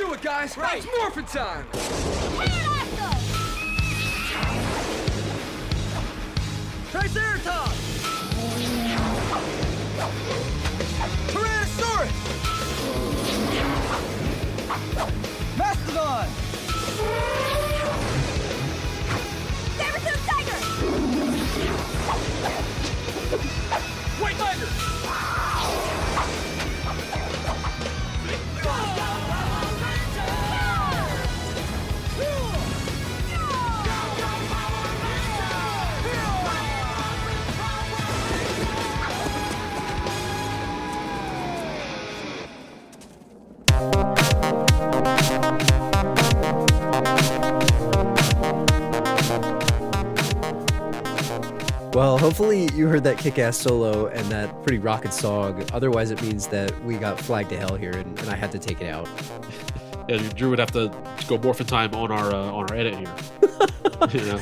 do it, guys. Right. It's morphin' time. Triceratops! Tyrannosaurus! Mastodon! Saber-tooth tiger! White tiger! Well, hopefully you heard that kick-ass solo and that pretty rockin' song. Otherwise, it means that we got flagged to hell here, and I had to take it out. Yeah, Drew would have to go morphin' time on our edit here. You know?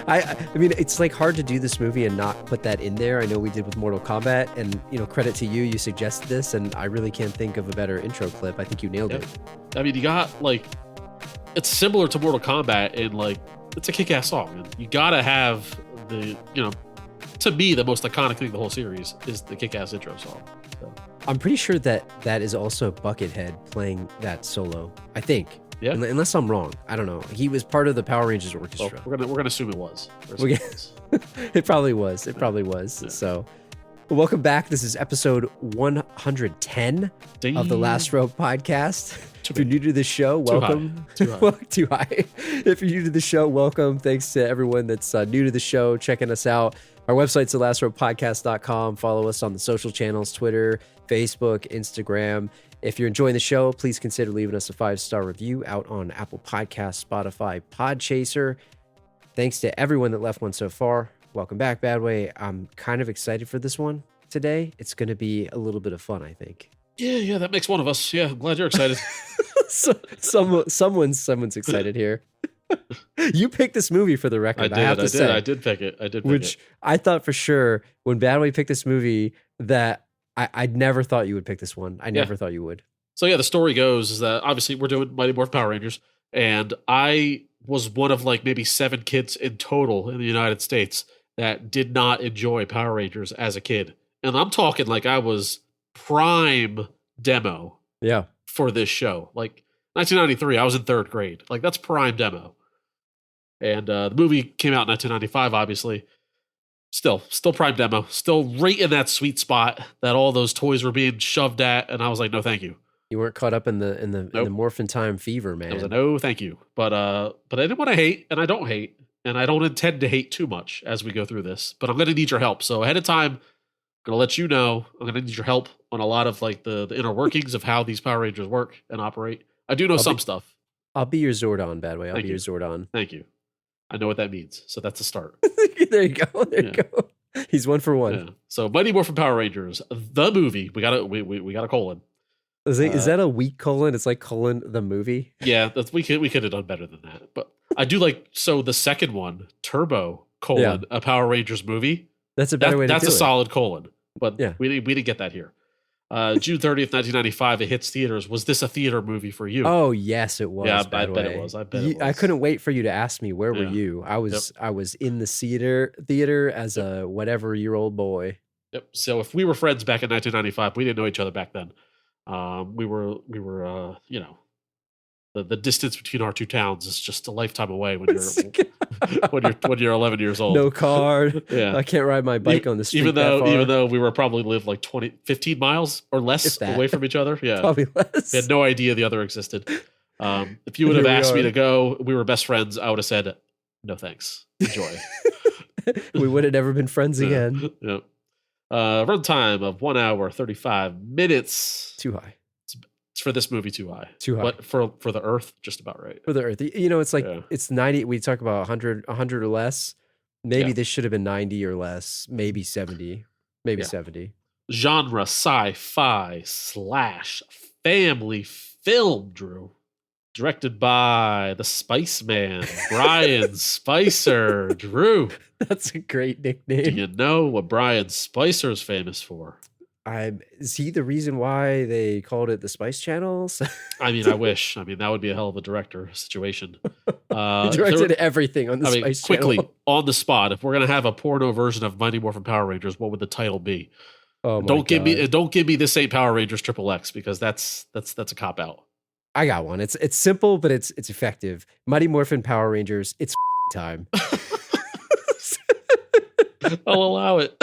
I mean, it's like hard to do this movie and not put that in there. I know we did with Mortal Kombat, and credit to you suggested this, and I really can't think of a better intro clip. I think you nailed it. I mean, you got it's similar to Mortal Kombat, and it's a kick-ass song, and you gotta have the to me the most iconic thing of the whole series is the kick-ass intro song. So. I'm pretty sure that is also Buckethead playing that solo. I think. Yeah. Unless I'm wrong, I don't know. He was part of the Power Rangers orchestra. Well, we're gonna assume it was. It probably was. It probably was. Yeah. So, welcome back. This is episode 110 of the Last Row podcast. If you're new to the show, welcome. Too high. Too high. If you're new to the show, welcome. Thanks to everyone that's new to the show, checking us out. Our website's thelastrowpodcast.com. Follow us on the social channels, Twitter, Facebook, Instagram. If you're enjoying the show, please consider leaving us a 5-star review out on Apple Podcasts, Spotify, Podchaser. Thanks to everyone that left one so far. Welcome back, Badway. I'm kind of excited for this one today. It's going to be a little bit of fun, I think. Yeah, that makes one of us. Yeah, I'm glad you're excited. Someone's excited here. You picked this movie for the record. I did pick it. Which I thought for sure when Badway picked this movie that I never thought you would pick this one. I never thought you would. So yeah, the story goes is that obviously we're doing Mighty Morphin Power Rangers, and I was one of maybe 7 kids in total in the United States that did not enjoy Power Rangers as a kid. And I'm talking I was prime demo for this show. 1993, I was in 3rd grade. That's prime demo. And the movie came out in 1995, obviously. Still prime demo. Still right in that sweet spot that all those toys were being shoved at, and I was like, no, thank you. You weren't caught up in the Morphin Time fever, man. I was like, no, thank you. But I didn't want to hate, and I don't hate, and I don't intend to hate too much as we go through this. But I'm going to need your help. So ahead of time, I'm going to let you know I'm going to need your help on a lot of the inner workings of how these Power Rangers work and operate. I do know some stuff. I'll be your Zordon, Badway. I'll be your Zordon. Thank you. I know what that means. So that's a start. There you go. There you go. He's 1 for 1. Yeah. So Mighty Morphin Power Rangers, the movie. We got a colon. Is that a weak colon? It's like colon the movie. Yeah, we could have done better than that. But I do the second one, Turbo : a Power Rangers movie. That's a better way to do it. That's a solid colon. But we didn't get that here. June 30th, 1995, it hits theaters. Was this a theater movie for you? Oh, yes, it was. Yeah, I bet it was. I couldn't wait for you to ask me, where were you? I was in the theater as a whatever-year-old boy. Yep. So if we were friends back in 1995, we didn't know each other back then. We were the distance between our two towns is just a lifetime away when you're 11 years old. No car. Yeah. I can't ride my bike on the street. Even though we were probably lived 15 miles or less away from each other. Yeah. Probably less. We had no idea the other existed. If you would have asked me to go, we were best friends, I would have said, no thanks. Enjoy. We would have never been friends again. Yeah. Runtime of 1 hour, 35 minutes. Too high. It's for this movie too high. Too high. But for the Earth, just about right. For the Earth. It's it's 90. We talk about 100 or less. Maybe this should have been 90 or less. Maybe 70. Maybe 70. Genre sci-fi / family film, Drew. Directed by the Spice Man, Brian Spicer. Drew. That's a great nickname. Do you know what Brian Spicer is famous for? Is he the reason why they called it the Spice Channels? I mean, I wish. I mean, that would be a hell of a director situation. He directed everything on the I mean, Spice quickly, Channel. on the spot, if we're gonna have a porno version of Mighty Morphin Power Rangers, what would the title be? Oh my Don't give God. me This Ain't Power Rangers Triple X, because that's a cop out. I got one. It's simple, but it's effective. Mighty Morphin Power Rangers. It's time. I'll allow it.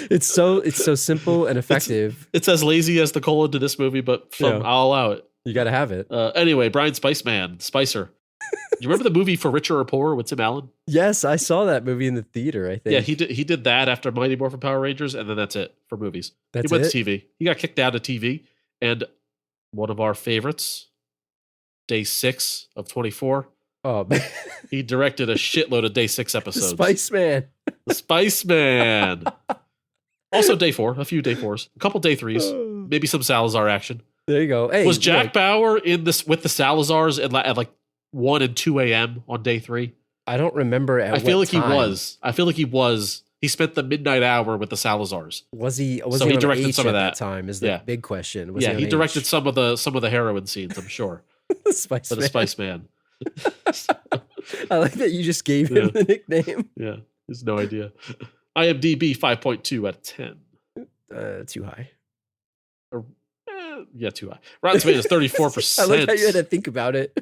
It's so simple and effective. It's as lazy as the colon to this movie, but I'll allow it. You got to have it. Anyway, Brian Spicer. You remember the movie For Richer or Poorer with Tim Allen? Yes, I saw that movie in the theater, I think. Yeah, he did that after Mighty Morphin Power Rangers, and then that's it for movies. That's he went it? to TV. He got kicked out of TV, and one of our favorites, Day 6 of 24, Oh, man. he directed a shitload of Day 6 episodes. Spice Man. The Spice Man. Also Day 4, a few Day 4s, a couple Day 3s, maybe some Salazar action. There you go. Hey, Was Jack look, Bauer in this with the Salazars at like 1 and 2 a.m. on Day 3? I don't remember at I feel what like time. he was. I feel like he was. He spent the midnight hour with the Salazars. Was he? Was So he he on directed H some of at that. time? Is the Yeah. big question. Was Yeah, on he directed H? some of the heroin scenes, I'm sure. Spice For the Man. Spice Man. I like that you just gave him Yeah. the nickname. Yeah, there's no idea. IMDb 5.2 out of 10. Too high. Yeah, too high. Rotten Tomatoes 34%. I like how you had to think about it.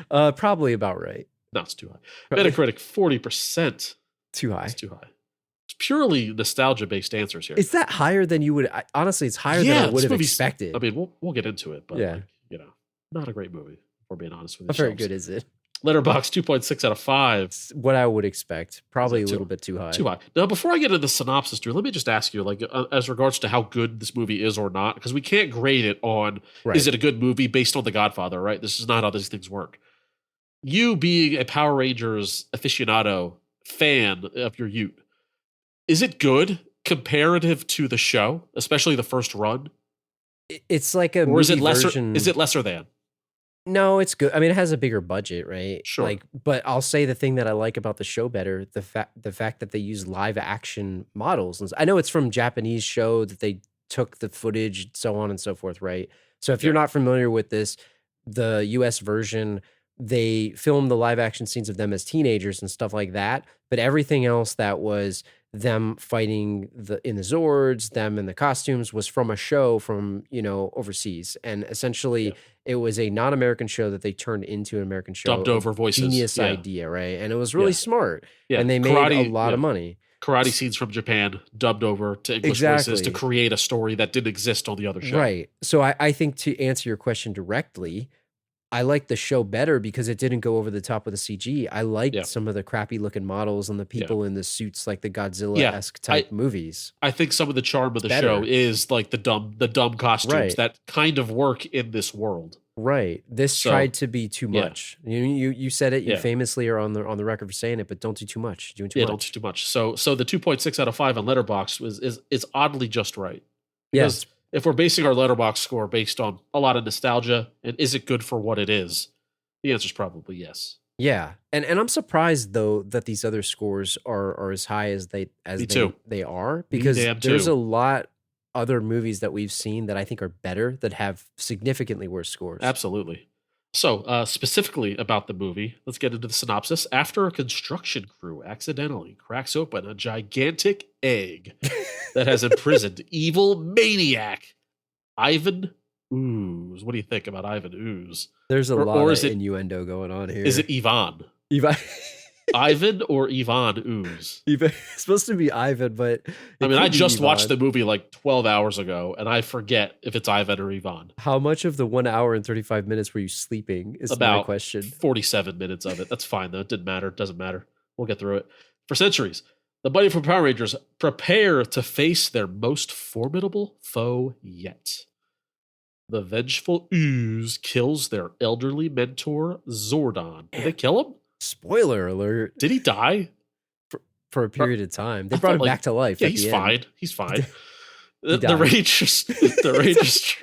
Probably about right. No, it's too high. Metacritic 40%. Too high. It's too high. It's purely nostalgia-based answers here. Is that higher than you would? Honestly, it's higher than I would this have movie's- expected. I mean, we'll get into it, but Yeah. not a great movie. If we're being honest with How yourselves. very good is it? Letterboxd 2.6 out of 5. It's what I would expect. Probably a Is it little bit too high. Too high. Now, before I get into the synopsis, Drew, let me just ask you, like, as regards to how good this movie is or not, because we can't grade it on Right. is it a good movie based on The Godfather, right? This is not how these things work. You being a Power Rangers aficionado, fan of your youth, is it good comparative to the show, especially the first run, It's like a or is it movie lesser? version. Is it lesser than? No, it's good. I mean, it has a bigger budget, right? Sure. Like, but I'll say the thing that I like about the show better, the fact that they use live action models. And I know it's from Japanese show that they took the footage, so on and so forth, right? So if you're not familiar with this, the US version, they filmed the live action scenes of them as teenagers and stuff like that. But everything else that was them fighting in the Zords, them in the costumes was from a show from, overseas. And essentially it was a non-American show that they turned into an American show. Dubbed over voices. Genius Yeah. idea, right? And it was really Yeah. smart. Yeah. And they made Karate- a lot of money. Karate scenes from Japan dubbed over to English voices to Exactly. create a story that didn't exist on the other show. Right. So I think to answer your question directly, I like the show better because it didn't go over the top with the CG. I liked Yeah. some of the crappy looking models and the people in the suits, like the Godzilla-esque Yeah, type movies. I think some of the charm of the Better. show is like the dumb costumes Right. that kind of work in this world. Right. This So, tried to be too yeah. much. You said it. You Yeah. famously are on the record for saying it, but don't do too much. Doing too Yeah, much. don't do too much. So the 2.6 out of 5 on Letterboxd is oddly just right. Yes. Because if we're basing our Letterboxd score based on a lot of nostalgia and is it good for what it is, the answer is probably yes. Yeah. And I'm surprised though that these other scores are as high as Me too. they are, because damn there's too. a lot other movies that we've seen that I think are better that have significantly worse scores. Absolutely. So, specifically about the movie, let's get into the synopsis. After a construction crew accidentally cracks open a gigantic egg that has imprisoned evil maniac Ivan Ooze. What do you think about Ivan Ooze? There's a Or- lot or of is it- innuendo going on here. Is it Ivan? Ivan? Ivan or Ivan Ooze? Ivan. It's supposed to be Ivan, but I mean, I just watched the movie like 12 hours ago, and I forget if it's Ivan or Ivan. How much of the 1 hour and 35 minutes were you sleeping? Is my About question. 47 minutes of it. That's fine, though. It didn't matter. It doesn't matter. We'll get through it. For centuries, the Mighty Morphin Power Rangers prepare to face their most formidable foe yet. The vengeful Ooze kills their elderly mentor, Zordon. Did they kill him? Spoiler alert! Did he die? For a period of time, they I brought thought, him like- back to life. Yeah, at he's the end. fine. He's fine. The died. Rangers.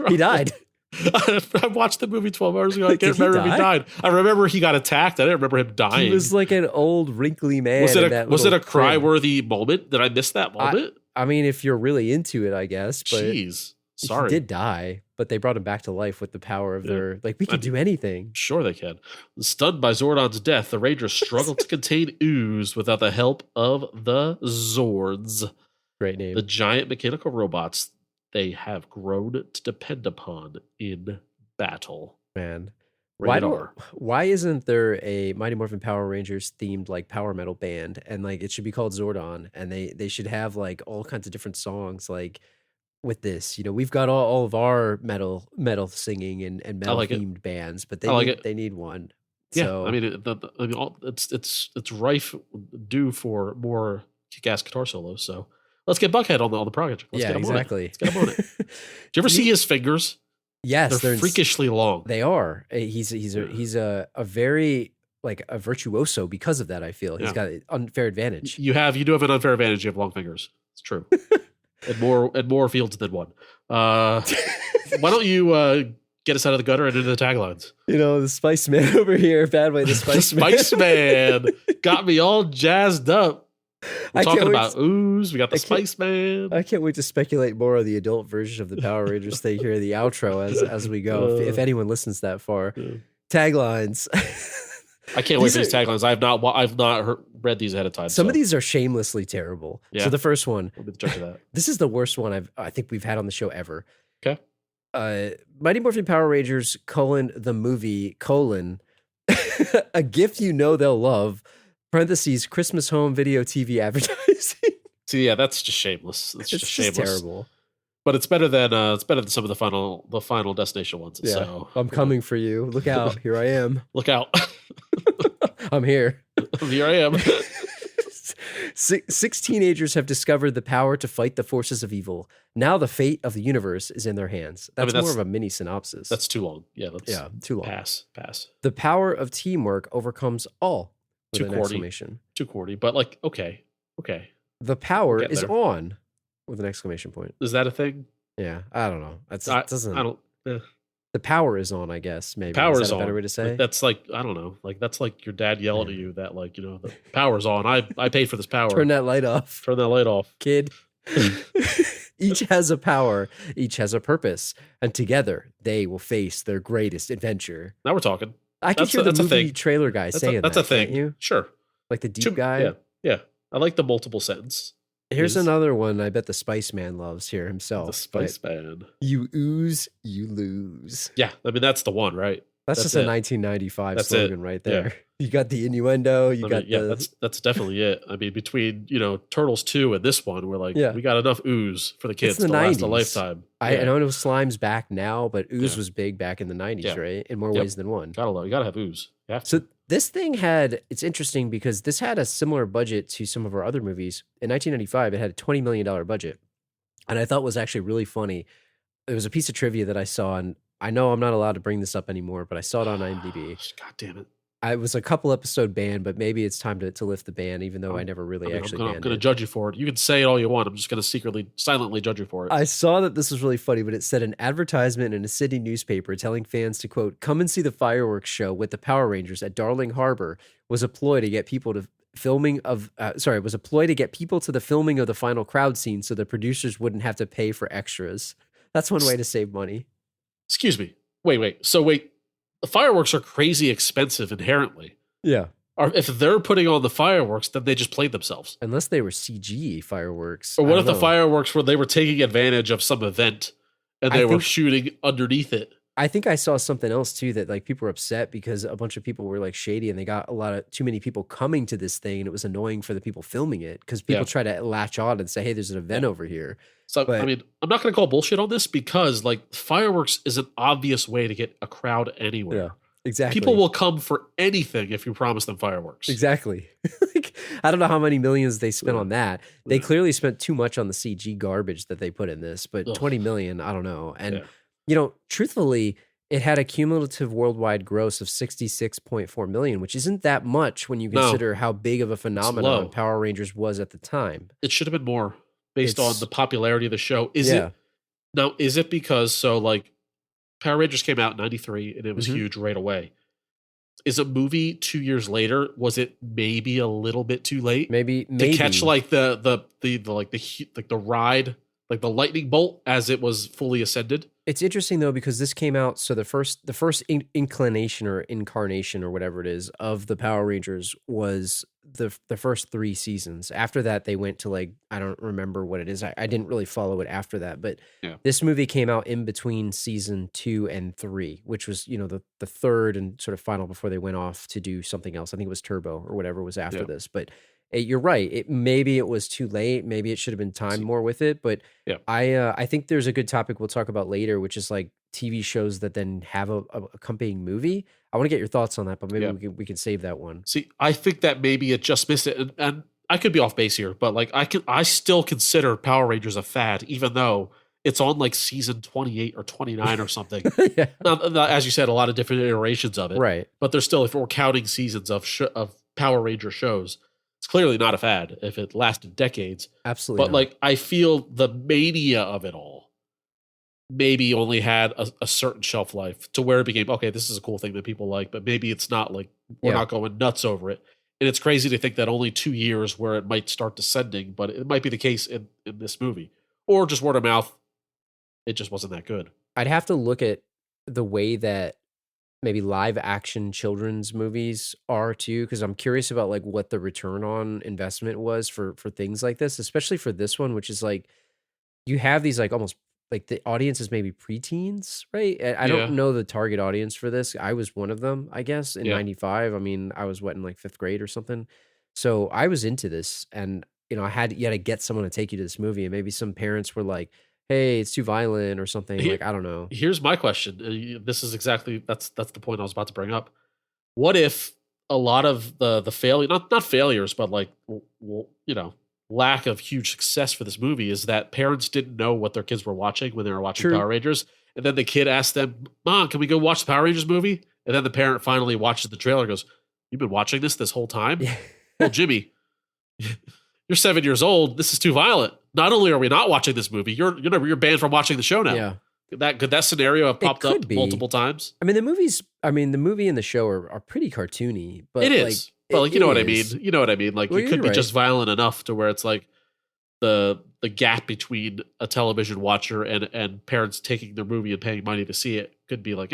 He died. I watched the movie 12 hours ago. I Did can't he remember if he die? died. I remember he got attacked. I didn't remember him dying. He was like an old wrinkly man. Was in it that a little crib. cry-worthy moment? Did I miss that moment? I mean, if you're really into it, I guess. But Jeez. he Sorry. did die, but they brought him back to life with the power of their like. We can do anything. Sure they can. Stunned by Zordon's death, the Rangers struggle to contain Ooze without the help of the Zords. Great name. The giant mechanical robots they have grown to depend upon in battle. Man. Rated R. Why isn't there a Mighty Morphin Power Rangers themed like power metal band, and like it should be called Zordon, and they should have like all kinds of different songs like with this. You know, we've got all of our metal singing and metal themed bands, but they need one. Yeah, So, I mean, it's rife due for more kick-ass guitar solos. So let's get Buckhead on the project. Let's get him exactly. Let's get him on it. Did you ever see his fingers? Yes, they're freakishly long. They are. He's a very like a virtuoso because of that. I feel he's got an unfair advantage. You do have an unfair advantage. You have long fingers. It's true. and more fields than one. Why don't you get us out of the gutter and into the taglines? You know, the Spice Man over here, bad way. The Spice Man. Spice Man got me all jazzed up. We're talking about Ooze. We got the Spice Man. I can't wait to speculate more on the adult version of the Power Rangers thing here in the outro as we go. If anyone listens that far, taglines. I can't wait for these taglines. I've not read these ahead of time. Some of these are shamelessly terrible. Yeah. So the first one, We'll be the judge of that. this is the worst one I think we've had on the show ever. Okay. Mighty Morphin Power Rangers : the movie : a gift you know they'll love. Parentheses, Christmas home video TV advertising. See, yeah, that's just shameless. It's just shameless. Terrible. But it's better than some of the final destination ones. Yeah. So I'm coming for you. Look out. Here I am. look out. I'm here. Here I am. Six teenagers have discovered the power to fight the forces of evil. Now the fate of the universe is in their hands. That's more of a mini synopsis. That's too long. Yeah, too long. Pass. The power of teamwork overcomes all. Too corny. Too corny. But like, okay. The power is on with an exclamation point. Is that a thing? Yeah, I don't know. The power is on, I guess. Maybe power is that on. A better way to say? Like, that's like, I don't know. Like that's like your dad yelling at you that like, you know, the power's on. I paid for this power. Turn that light off. Turn that light off, kid. Each has a power. Each has a purpose, and together they will face their greatest adventure. Now we're talking. I can hear the movie trailer guy saying that's a thing. Can't you? Sure. Like the deep guy. Yeah. I like the multiple sentence. Here's another one I bet the Spice Man loves here himself. The Spice Man. You ooze, you lose. Yeah, I mean that's the one, right? That's just a 1995 slogan right there. Yeah. You got the innuendo. That's definitely it. I mean, between Turtles 2 and this one, we're like, we got enough ooze for the kids to last a lifetime. I know Slime's back now, but ooze was big back in the 90s, right? In more ways than one. You gotta have ooze. So this thing it's interesting because this had a similar budget to some of our other movies. In 1995, it had a $20 million budget. And I thought was actually really funny. There was a piece of trivia that I saw, and I know I'm not allowed to bring this up anymore, but I saw it on IMDb. God damn it. I was a couple episode ban, but maybe it's time to lift the ban, even though I never really actually banned it. I'm going to judge you for it. You can say it all you want. I'm just going to silently judge you for it. I saw that this was really funny, but it said an advertisement in a Sydney newspaper telling fans to, quote, come and see the fireworks show with the Power Rangers at Darling Harbor was a ploy to get people to the filming of the final crowd scene so the producers wouldn't have to pay for extras. That's one way to save money. Excuse me. Wait. So the fireworks are crazy expensive inherently. Yeah. If they're putting on the fireworks, then they just played themselves. Unless they were CG fireworks. Or what if the fireworks they were taking advantage of some event and they were shooting underneath it? I think I saw something else too, that like people were upset because a bunch of people were like shady and they got too many people coming to this thing and it was annoying for the people filming it because people try to latch on and say, hey, there's an event over here. So, I mean, I'm not going to call bullshit on this because like fireworks is an obvious way to get a crowd anywhere. Yeah, exactly. People will come for anything if you promise them fireworks. Exactly. Like, I don't know how many millions they spent on that. They clearly spent too much on the CG garbage that they put in this, but 20 million, I don't know. And truthfully, it had a cumulative worldwide gross of 66.4 million, which isn't that much when you consider how big of a phenomenon Power Rangers was at the time. It should have been more based on the popularity of the show. Is it because Power Rangers came out in 93 and it was huge right away. is a movie 2 years later, was it maybe a little bit too late Maybe to catch like the ride, like the lightning bolt as it was fully ascended? It's interesting though because this came out. So the first inclination or incarnation or whatever it is of the Power Rangers was the first 3 seasons. After that, they went to like I don't remember what it is. I didn't really follow it after that, but Yeah. this movie came out in between season 2 and 3, which was the third and sort of final before they went off to do something else. I think it was Turbo or whatever was after Yeah. this, but. You're right. Maybe it was too late. Maybe it should have been timed more with it. But Yeah. I think there's a good topic we'll talk about later, which is like TV shows that then have a accompanying movie. I want to get your thoughts on that, but maybe Yeah. we can save that one. See, I think that maybe it just missed it, and I could be off base here, but like I still consider Power Rangers a fad, even though it's on like season 28 or 29 or something. Yeah. Now, as you said, a lot of different iterations of it, Right. But there's still, if we're counting seasons of Power Ranger shows, it's clearly not a fad if it lasted decades. Absolutely. But like, I feel the mania of it all maybe only had a certain shelf life to where it became, okay, this is a cool thing that people like, but maybe it's not like, we're not going nuts over it. And it's crazy to think that only 2 years where it might start descending, but it might be the case in this movie. Or just word of mouth, it just wasn't that good. I'd have to look at the way that maybe live action children's movies are too, because I'm curious about like what the return on investment was for things like this, especially for this one, which is like you have these like almost like the audience is maybe preteens, right? I don't know the target audience for this. I was one of them, I guess, in 95. I mean, I was in like 5th grade or something. So I was into this, and you had to get someone to take you to this movie, and maybe some parents were like, hey, it's too violent or something. Like, I don't know. Here's my question. This is exactly, that's the point I was about to bring up. What if a lot of the failure, not failures, but like, lack of huge success for this movie is that parents didn't know what their kids were watching when they were watching Power Rangers. And then the kid asked them, Mom, can we go watch the Power Rangers movie? And then the parent finally watches the trailer and goes, you've been watching this whole time? Well, Jimmy, you're 7 years old. This is too violent. Not only are we not watching this movie, you're banned from watching the show now. Yeah. Could that scenario have popped up multiple times? I mean, the movie and the show are pretty cartoony, but it is. But like, you know what I mean? You know what I mean? Like, you could be just violent enough to where it's like the gap between a television watcher and parents taking their movie and paying money to see it could be like,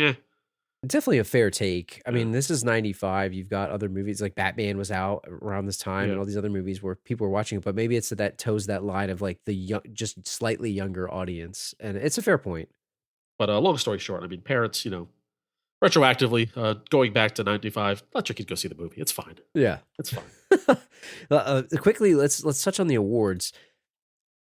Definitely a fair take. I mean, this is 95. You've got other movies like Batman was out around this time and all these other movies where people were watching it, but maybe it's that toes that line of like the young, just slightly younger audience. And it's a fair point. But long story short, I mean, parents, retroactively going back to 95, let your kid go see the movie. It's fine. Yeah. It's fine. Quickly, let's touch on the awards.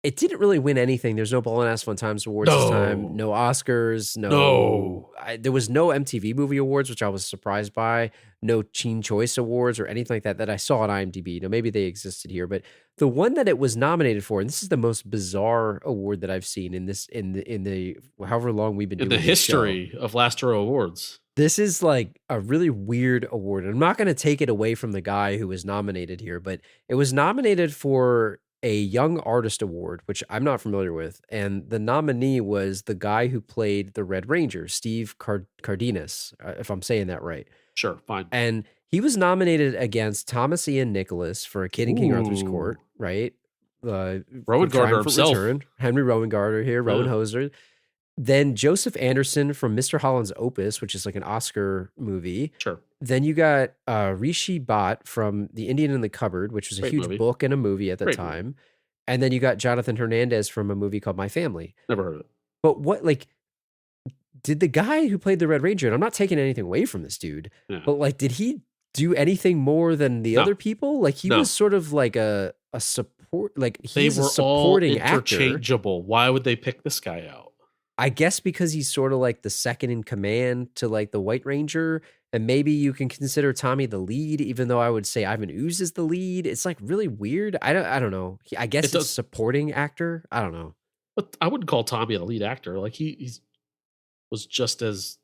It didn't really win anything. There's no Ball and Ass Fun Times Awards this time. No Oscars. No. There was no MTV Movie Awards, which I was surprised by. No Teen Choice Awards or anything like that I saw on IMDb. Now, maybe they existed here, but the one that it was nominated for, and this is the most bizarre award that I've seen in the however long we've been doing in the history of Last Hero Awards. This is like a really weird award. I'm not going to take it away from the guy who was nominated here, but it was nominated for a Young Artist Award, which I'm not familiar with. And the nominee was the guy who played the Red Ranger, Steve Cardenas, if I'm saying that right. Sure, fine. And he was nominated against Thomas Ian Nicholas for A Kid in King Arthur's Court, right? Rowan Gardner himself. Henry Rowan Gardner here, Rowan Hoser. Then Joseph Anderson from Mr. Holland's Opus, which is like an Oscar movie. Sure. Then you got Rishi Bhatt from The Indian in the Cupboard, which was a huge book and a movie at the time. And then you got Jonathan Hernandez from a movie called My Family. Never heard of it. But what, like, did the guy who played the Red Ranger, and I'm not taking anything away from this dude, but like, did he do anything more than the other people? Like, he was sort of like a support, like he's a supporting actor. Interchangeable. Why would they pick this guy out? I guess because he's sort of like the second in command to like the White Ranger, and maybe you can consider Tommy the lead, even though I would say Ivan Ooze is the lead. It's like really weird. I don't know. I guess it's supporting actor. I don't know. But I wouldn't call Tommy the lead actor. Like he was just as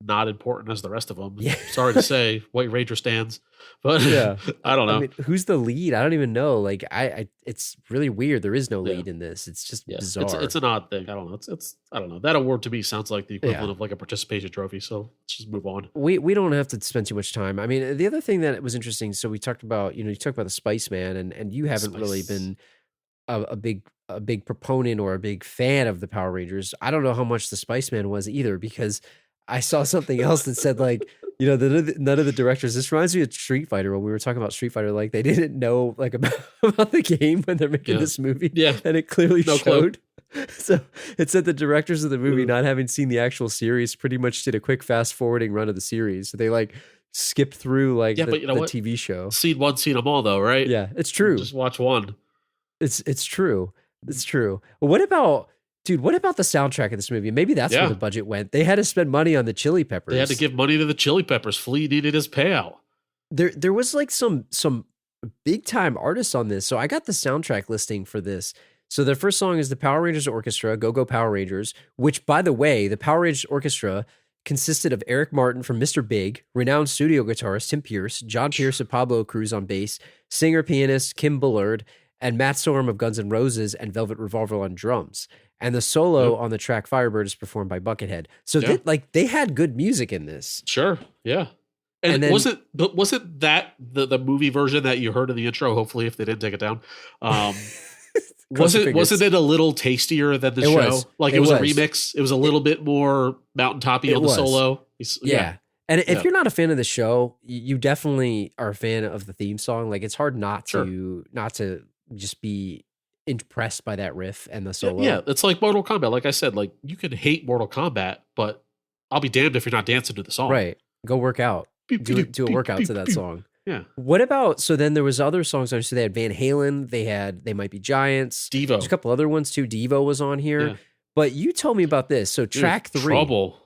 not important as the rest of them. Yeah. Sorry to say, White Ranger stands, but Yeah. I don't know. I mean, who's the lead? I don't even know. Like, it's really weird. There is no Yeah. lead in this. It's just Yeah, bizarre. it's an odd thing. I don't know. It's I don't know. That award to me sounds like the equivalent Yeah. of like a participation trophy. So let's just move on. We don't have to spend too much time. I mean, the other thing that was interesting. So we talked about, you talked about the Spice Man, and you haven't really Spice. been a big proponent or a big fan of the Power Rangers. I don't know how much the Spice Man was either, because I saw something else that said, like, none of the directors. This reminds me of Street Fighter, when we were talking about Street Fighter. Like, they didn't know like about the game when they're making Yeah. this movie. Yeah. And it clearly No clue. showed. So it said the directors of the movie, Mm. not having seen the actual series, pretty much did a quick fast forwarding run of the series. So they like skipped through like Yeah, the, but you know the what? TV show. Seen one, seen them all, though, right? Yeah, it's true. Just watch one. It's true. It's true. Well, what about, dude? What about the soundtrack of this movie? Maybe that's where Yeah. the budget went. They had to spend money on the Chili Peppers. They had to give money to the Chili Peppers. Flea needed his payout. There was like some big time artists on this. So I got the soundtrack listing for this. So the first song is the Power Rangers Orchestra, Go Go Power Rangers, which, by the way, the Power Rangers Orchestra consisted of Eric Martin from Mr. Big, renowned studio guitarist Tim Pierce, John Pierce of Pablo Cruz on bass, singer-pianist Kim Bullard, and Matt Sorum of Guns N' Roses and Velvet Revolver on drums. And the solo on the track Firebird is performed by Buckethead. So Yeah. they had good music in this. Sure. Yeah. And, And then- wasn't that the movie version that you heard in the intro? Hopefully, if they didn't take it down, wasn't it a little tastier than the It show? was. Like It it was a was. remix. It was a little bit more mountaintoppy It on the was. solo. Yeah. And if Yeah. you're not a fan of the show, you definitely are a fan of the theme song. Like, it's hard not Sure. to just be impressed by that riff and the solo. Yeah, it's like Mortal Kombat. Like I said, like you can hate Mortal Kombat, but I'll be damned if you're not dancing to the song. Right. Go work out. Pew, Do pew, do a pew, workout pew, to that pew. song. Yeah. What about, so then there was other songs on, so they had Van Halen, they Might Be Giants. Devo. There's a couple other ones too. Devo was on here. Yeah. But you told me about this. So track 3. Trouble.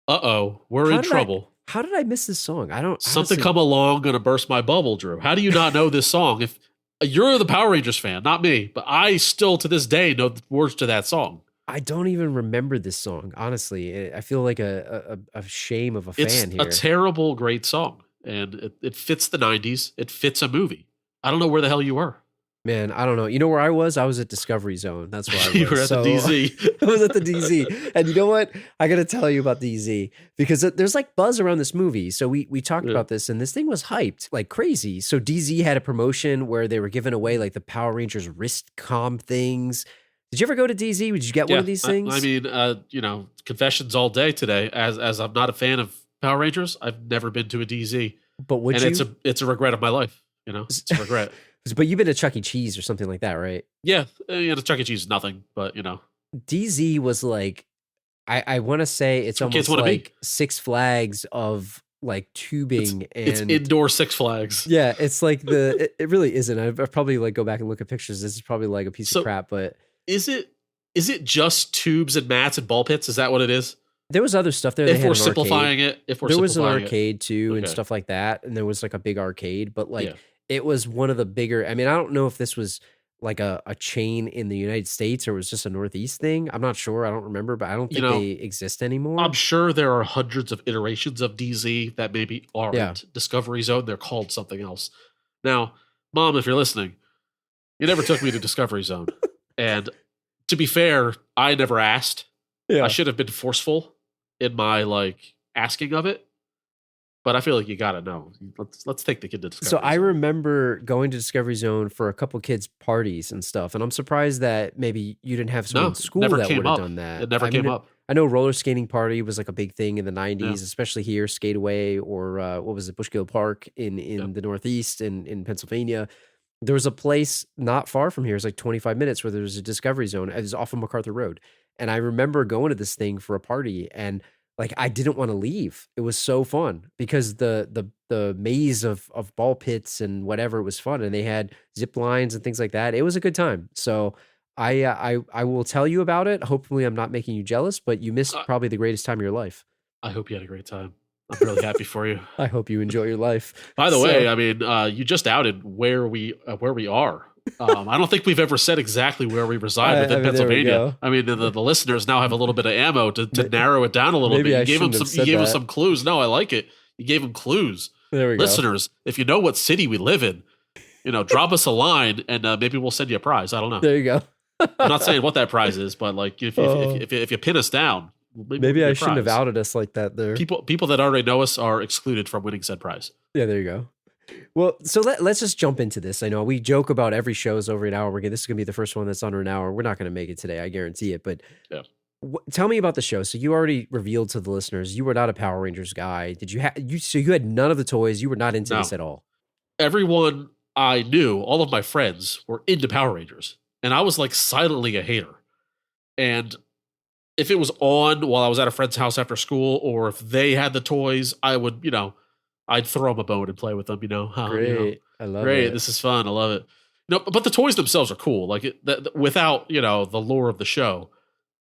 Uh-oh. We're How in did trouble. How did I miss this song? I don't Something honestly- come along, gonna burst my bubble, Drew. How do you not know this song? If you're the Power Rangers fan, not me, but I still to this day know the words to that song. I don't even remember this song. Honestly, I feel like a shame of a fan It's here. a terrible, great song, and it fits the '90s. It fits a movie. I don't know where the hell you were. Man, I don't know. You know where I was? I was at Discovery Zone. That's where I was. You were at So- the DZ. I was at the DZ. And you know what? I got to tell you about DZ because there's like buzz around this movie. So we talked Yeah. about this and this thing was hyped like crazy. So DZ had a promotion where they were giving away like the Power Rangers wrist comm things. Did you ever go to DZ? Did you get one of these things? I mean, confessions all day today. As I'm not a fan of Power Rangers, I've never been to a DZ, but would and you? it's a regret of my life. It's a regret. But you've been to Chuck E. Cheese or something like that, right? Yeah, Chuck E. Cheese is nothing, but DZ was like, I want to say it's what kids almost wanna be. like Six Flags of like tubing it's and indoor Six Flags. yeah, it's like it really isn't. I've probably like go back and look at pictures. This is probably like a piece So- of crap, but Is it just tubes and mats and ball pits? Is that what it is? there was other stuff there. They If had we're an arcade. simplifying it, if we're There was an simplifying it. arcade too and Okay. stuff like that, and there was like a big arcade, but like Yeah. it was one of the bigger. I mean, I don't know if this was like a chain in the United States or it was just a Northeast thing. I'm not sure. I don't remember, but I don't think they exist anymore. I'm sure there are hundreds of iterations of DZ that maybe aren't Yeah. Discovery Zone. They're called something else. Now, Mom, if you're listening, you never took me to Discovery Zone. And to be fair, I never asked. yeah. I should have been forceful in my asking of it. But I feel like you gotta know. Let's take the kid to Discovery So I Zone. remember going to Discovery Zone for a couple kids' parties and stuff, and I'm surprised that maybe you didn't have someone No, in school never that came would have up. done that. It never I came mean, up. I know roller skating party was like a big thing in the 90s, Yeah. especially here, Skateaway or what was it, Bushkill Park in Yep. the Northeast in Pennsylvania. There was a place not far from here, it's like 25 minutes, where there was a Discovery Zone. It was off of MacArthur Road. And I remember going to this thing for a party and like I didn't want to leave. It was so fun because the maze of ball pits and whatever was fun, and they had zip lines and things like that. It was a good time. So I will tell you about it. Hopefully, I'm not making you jealous, but you missed probably the greatest time of your life. I hope you had a great time. I'm really happy for you. I hope you enjoy your life. By the So- way, I mean, you just outed where we are I don't think we've ever said exactly where we reside I within mean, there we Pennsylvania. go. I mean, the listeners now have a little bit of ammo to narrow it down a little Maybe bit. I You gave them shouldn't have some. You said gave us that. some clues. No, I like it. You gave them clues. There we go. Listeners, if you know what city we live in, drop us a line and maybe we'll send you a prize. I don't know. There you go. I'm not saying what that prize is, but like if you pin us down, Maybe we'll I get a shouldn't have prize. outed us like that there. People that already know us are excluded from winning said prize. Yeah, there you go. Well, so let's just jump into this. I know we joke about every show is over an hour. This is going to be the first one that's under an hour. We're not going to make it today. I guarantee it. But Yeah. tell me about the show. So you already revealed to the listeners you were not a Power Rangers guy. Did you have so you had none of the toys? You were not into No. this at all. Everyone I knew, all of my friends, were into Power Rangers, and I was like silently a hater. And if it was on while I was at a friend's house after school, or if they had the toys, I would, I'd throw them a bone and play with them. Great. I love great, it. this is fun. I love it. But the toys themselves are cool. Like without the lore of the show,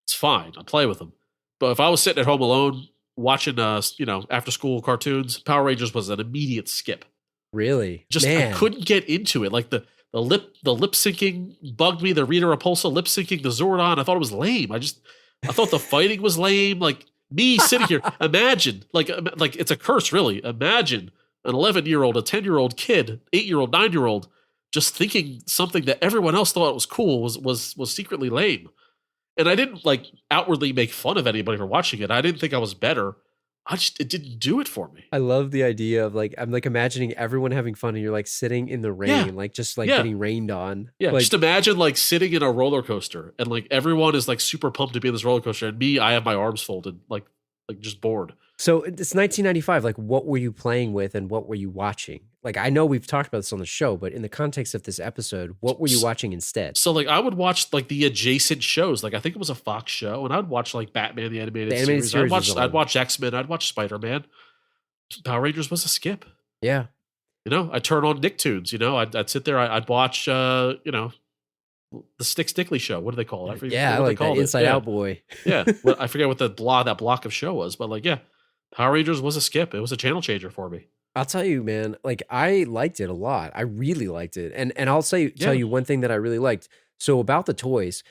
it's fine. I play with them. But if I was sitting at home alone watching after school cartoons, Power Rangers was an immediate skip. Really? Just Man. I couldn't get into it. Like the lip syncing bugged me. The Rita Repulsa lip syncing the Zordon, I thought it was lame. I thought the fighting was lame. Like me sitting here, imagine like it's a curse, really. Imagine an 11-year-old, a 10-year-old kid, 8-year-old, 9-year-old, just thinking something that everyone else thought was cool was secretly lame. And I didn't like outwardly make fun of anybody for watching it. I didn't think I was better. It didn't do it for me. I love the idea of I'm imagining everyone having fun and you're like sitting in the rain, Yeah. getting rained on. Yeah, Like, just imagine like sitting in a roller coaster and like everyone is like super pumped to be in this roller coaster, and me, I have my arms folded, like just bored. so it's 1995. Like, what were you playing with and what were you watching? Like, I know we've talked about this on the show, but in the context of this episode, what were you watching instead? So like I would watch like the adjacent shows. Like I think it was a Fox show, and I'd watch like Batman the animated, The animated series was on. I'd watch X-Men. I'd watch Spider-Man. Power Rangers was a skip. Yeah. I'd turn on Nicktoons. I'd sit there. I'd watch. The Stick Stickly show. What do they call it? I forget Yeah, I what they like that called it. Inside Out Boy. Yeah, I forget what that block of show was, but like, yeah, Power Rangers was a skip. It was a channel changer for me. I'll tell you, man, like I liked it a lot. I really liked it. And I'll tell you one thing that I really liked. So about the toys,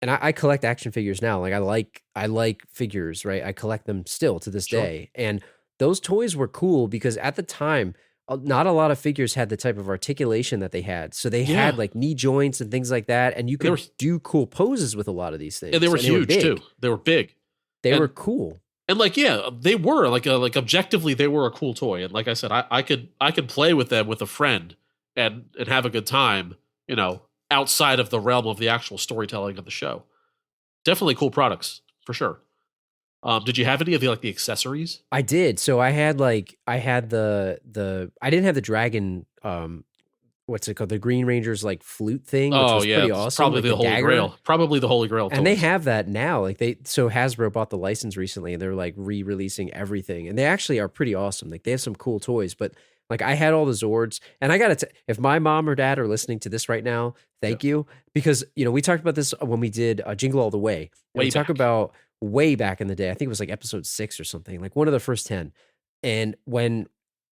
and I collect action figures now. Like I like figures, right? I collect them still to this Sure. day. And those toys were cool because at the time, not a lot of figures had the type of articulation that they had. So they had like knee joints and things like that. And you could do cool poses with a lot of these things. And they were huge big. too. They were big. They were cool. And like, yeah, they were like objectively, they were a cool toy. And like I said, I could play with them with a friend and have a good time, outside of the realm of the actual storytelling of the show. Definitely cool products for sure. Did you have any of the accessories? I did. So I had the I didn't have the dragon what's it called? The Green Ranger's like flute thing, which was pretty awesome. Probably like the Holy dagger. Grail. Probably the Holy Grail. And they toys. have that now. So Hasbro bought the license recently and they're like re-releasing everything. And they actually are pretty awesome. Like they have some cool toys, but like I had all the Zords, and I got to if my mom or dad are listening to this right now, thank you. Because, we talked about this when we did Jingle All the Way. And we talk about way back in the day. I think it was like episode 6 or something, like one of the first 10. And when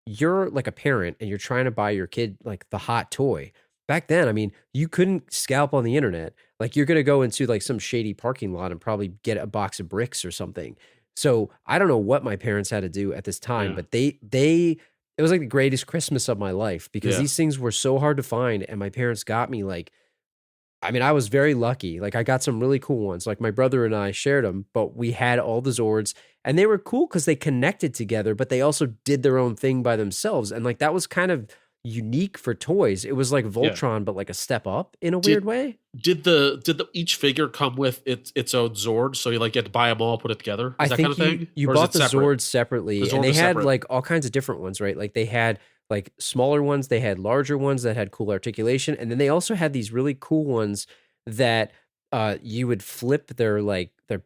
you're like a parent and you're trying to buy your kid like the hot toy, back then, I mean, you couldn't scalp on the internet. Like you're going to go into like some shady parking lot and probably get a box of bricks or something. So I don't know what my parents had to do at this time, but it was like the greatest Christmas of my life because these things were so hard to find. And my parents got me I was very lucky. Like I got some really cool ones. Like my brother and I shared them, but we had all the Zords and they were cool because they connected together, but they also did their own thing by themselves. And like that was kind of unique for toys. It was like Voltron, but like a step up in a weird way. Did each figure come with its own Zord? So you like get to buy them all, put it together? I think kind of thing? you Or is bought it the separate? Zords separately, The Zord and they was had separate. like all kinds of different ones, right? Like they had like smaller ones, they had larger ones that had cool articulation, and then they also had these really cool ones that you would flip their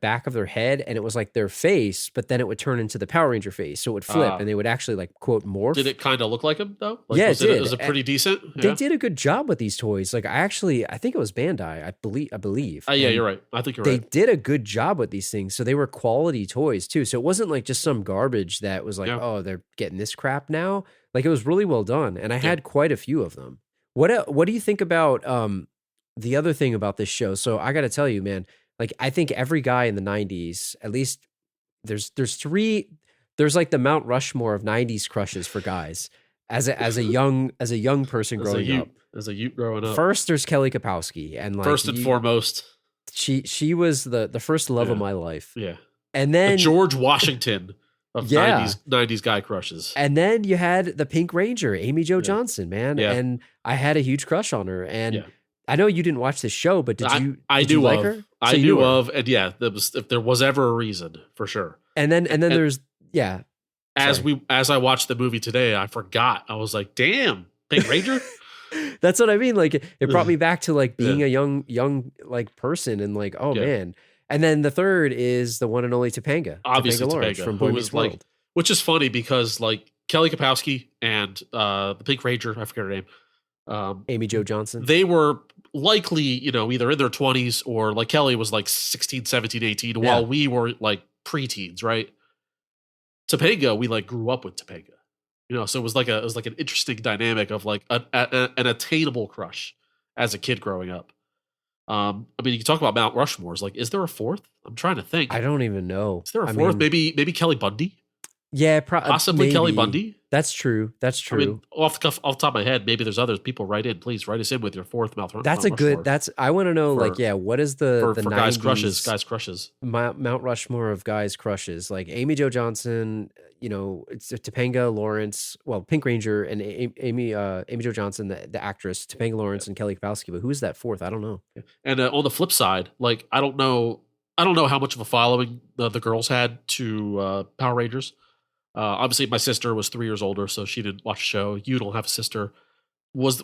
back of their head, and it was like their face, but then it would turn into the Power Ranger face, so it would flip, and they would actually like quote morph. Did it kind of look like him though? Yeah, was it did. Was it pretty decent? They did a good job with these toys. Like I think it was Bandai. I believe. Yeah, And you're right. I think you're they right. did a good job with these things. So they were quality toys too. So it wasn't like just some garbage that was like, oh, they're getting this crap now. Like it was really well done. And I had quite a few of them. What do you think about the other thing about this show? So I got to tell you, man, like I think every guy in the 90s, at least there's like the Mount Rushmore of 90s crushes for guys as a young person growing up. As a youth growing up. First there's Kelly Kapowski, and like First and foremost. She was the first love of my life. Yeah. And then the George Washington of 90s guy crushes. And then you had the Pink Ranger, Amy Jo Johnson, man. Yeah. And I had a huge crush on her. And I know you didn't watch this show, but did you like her? I knew of, and if there was ever a reason, for sure. And then there's as I watched the movie today, I forgot. I was like, damn, Pink Ranger? That's what I mean. Like it brought me back to like being a young like person and like, oh man. And then the third is the one and only Topanga. Obviously Lawrence Topanga, from Boy Meets World. Like, which is funny because like Kelly Kapowski and the Pink Ranger, I forget her name. Amy Jo Johnson. They were likely, either in their 20s or like Kelly was like 16, 17, 18, while we were like preteens, right? Topanga, we like grew up with Topanga. So it was like an interesting dynamic of like an attainable crush as a kid growing up. I mean, you can talk about Mount Rushmores. Like, is there a fourth? I'm trying to think. I don't even know. Is there a fourth? Maybe Kelly Bundy. Yeah, possibly maybe. Kelly Bundy. That's true. I mean, off the top of my head, maybe there's others. People write in, please write us in with your fourth Mount. That's Mount a good. Rushmore. I want to know. What is the for 90s guys crushes? Mount Rushmore of guys crushes, like Amy Jo Johnson. It's Topanga Lawrence. Well, Pink Ranger and Amy Jo Johnson, the actress, Topanga Lawrence and Kelly Kapowski. But who's that fourth? I don't know. And on the flip side, like I don't know how much of a following the girls had to Power Rangers. Obviously, my sister was 3 years older, so she didn't watch the show. You don't have a sister. Was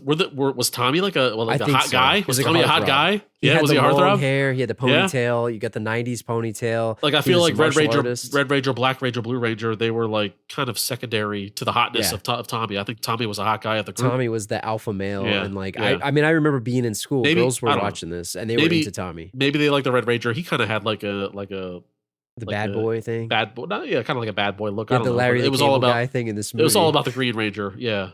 Tommy like a hot guy? Was Tommy a hot guy? Yeah, was he a long heartthrob? Hair. He had the ponytail. You got the 90s ponytail. Like I feel like Red Ranger, Black Ranger, Blue Ranger, they were like kind of secondary to the hotness of Tommy. I think Tommy was a hot guy at the group. Tommy was the alpha male, and like I mean, I remember being in school. Girls were watching this, and they were into Tommy. Maybe they liked the Red Ranger. He kind of had like a bad boy thing. Bad boy, kind of like a bad boy look. Yeah, the Larry the Cable Guy thing in this movie. It was all about the Green Ranger. Yeah.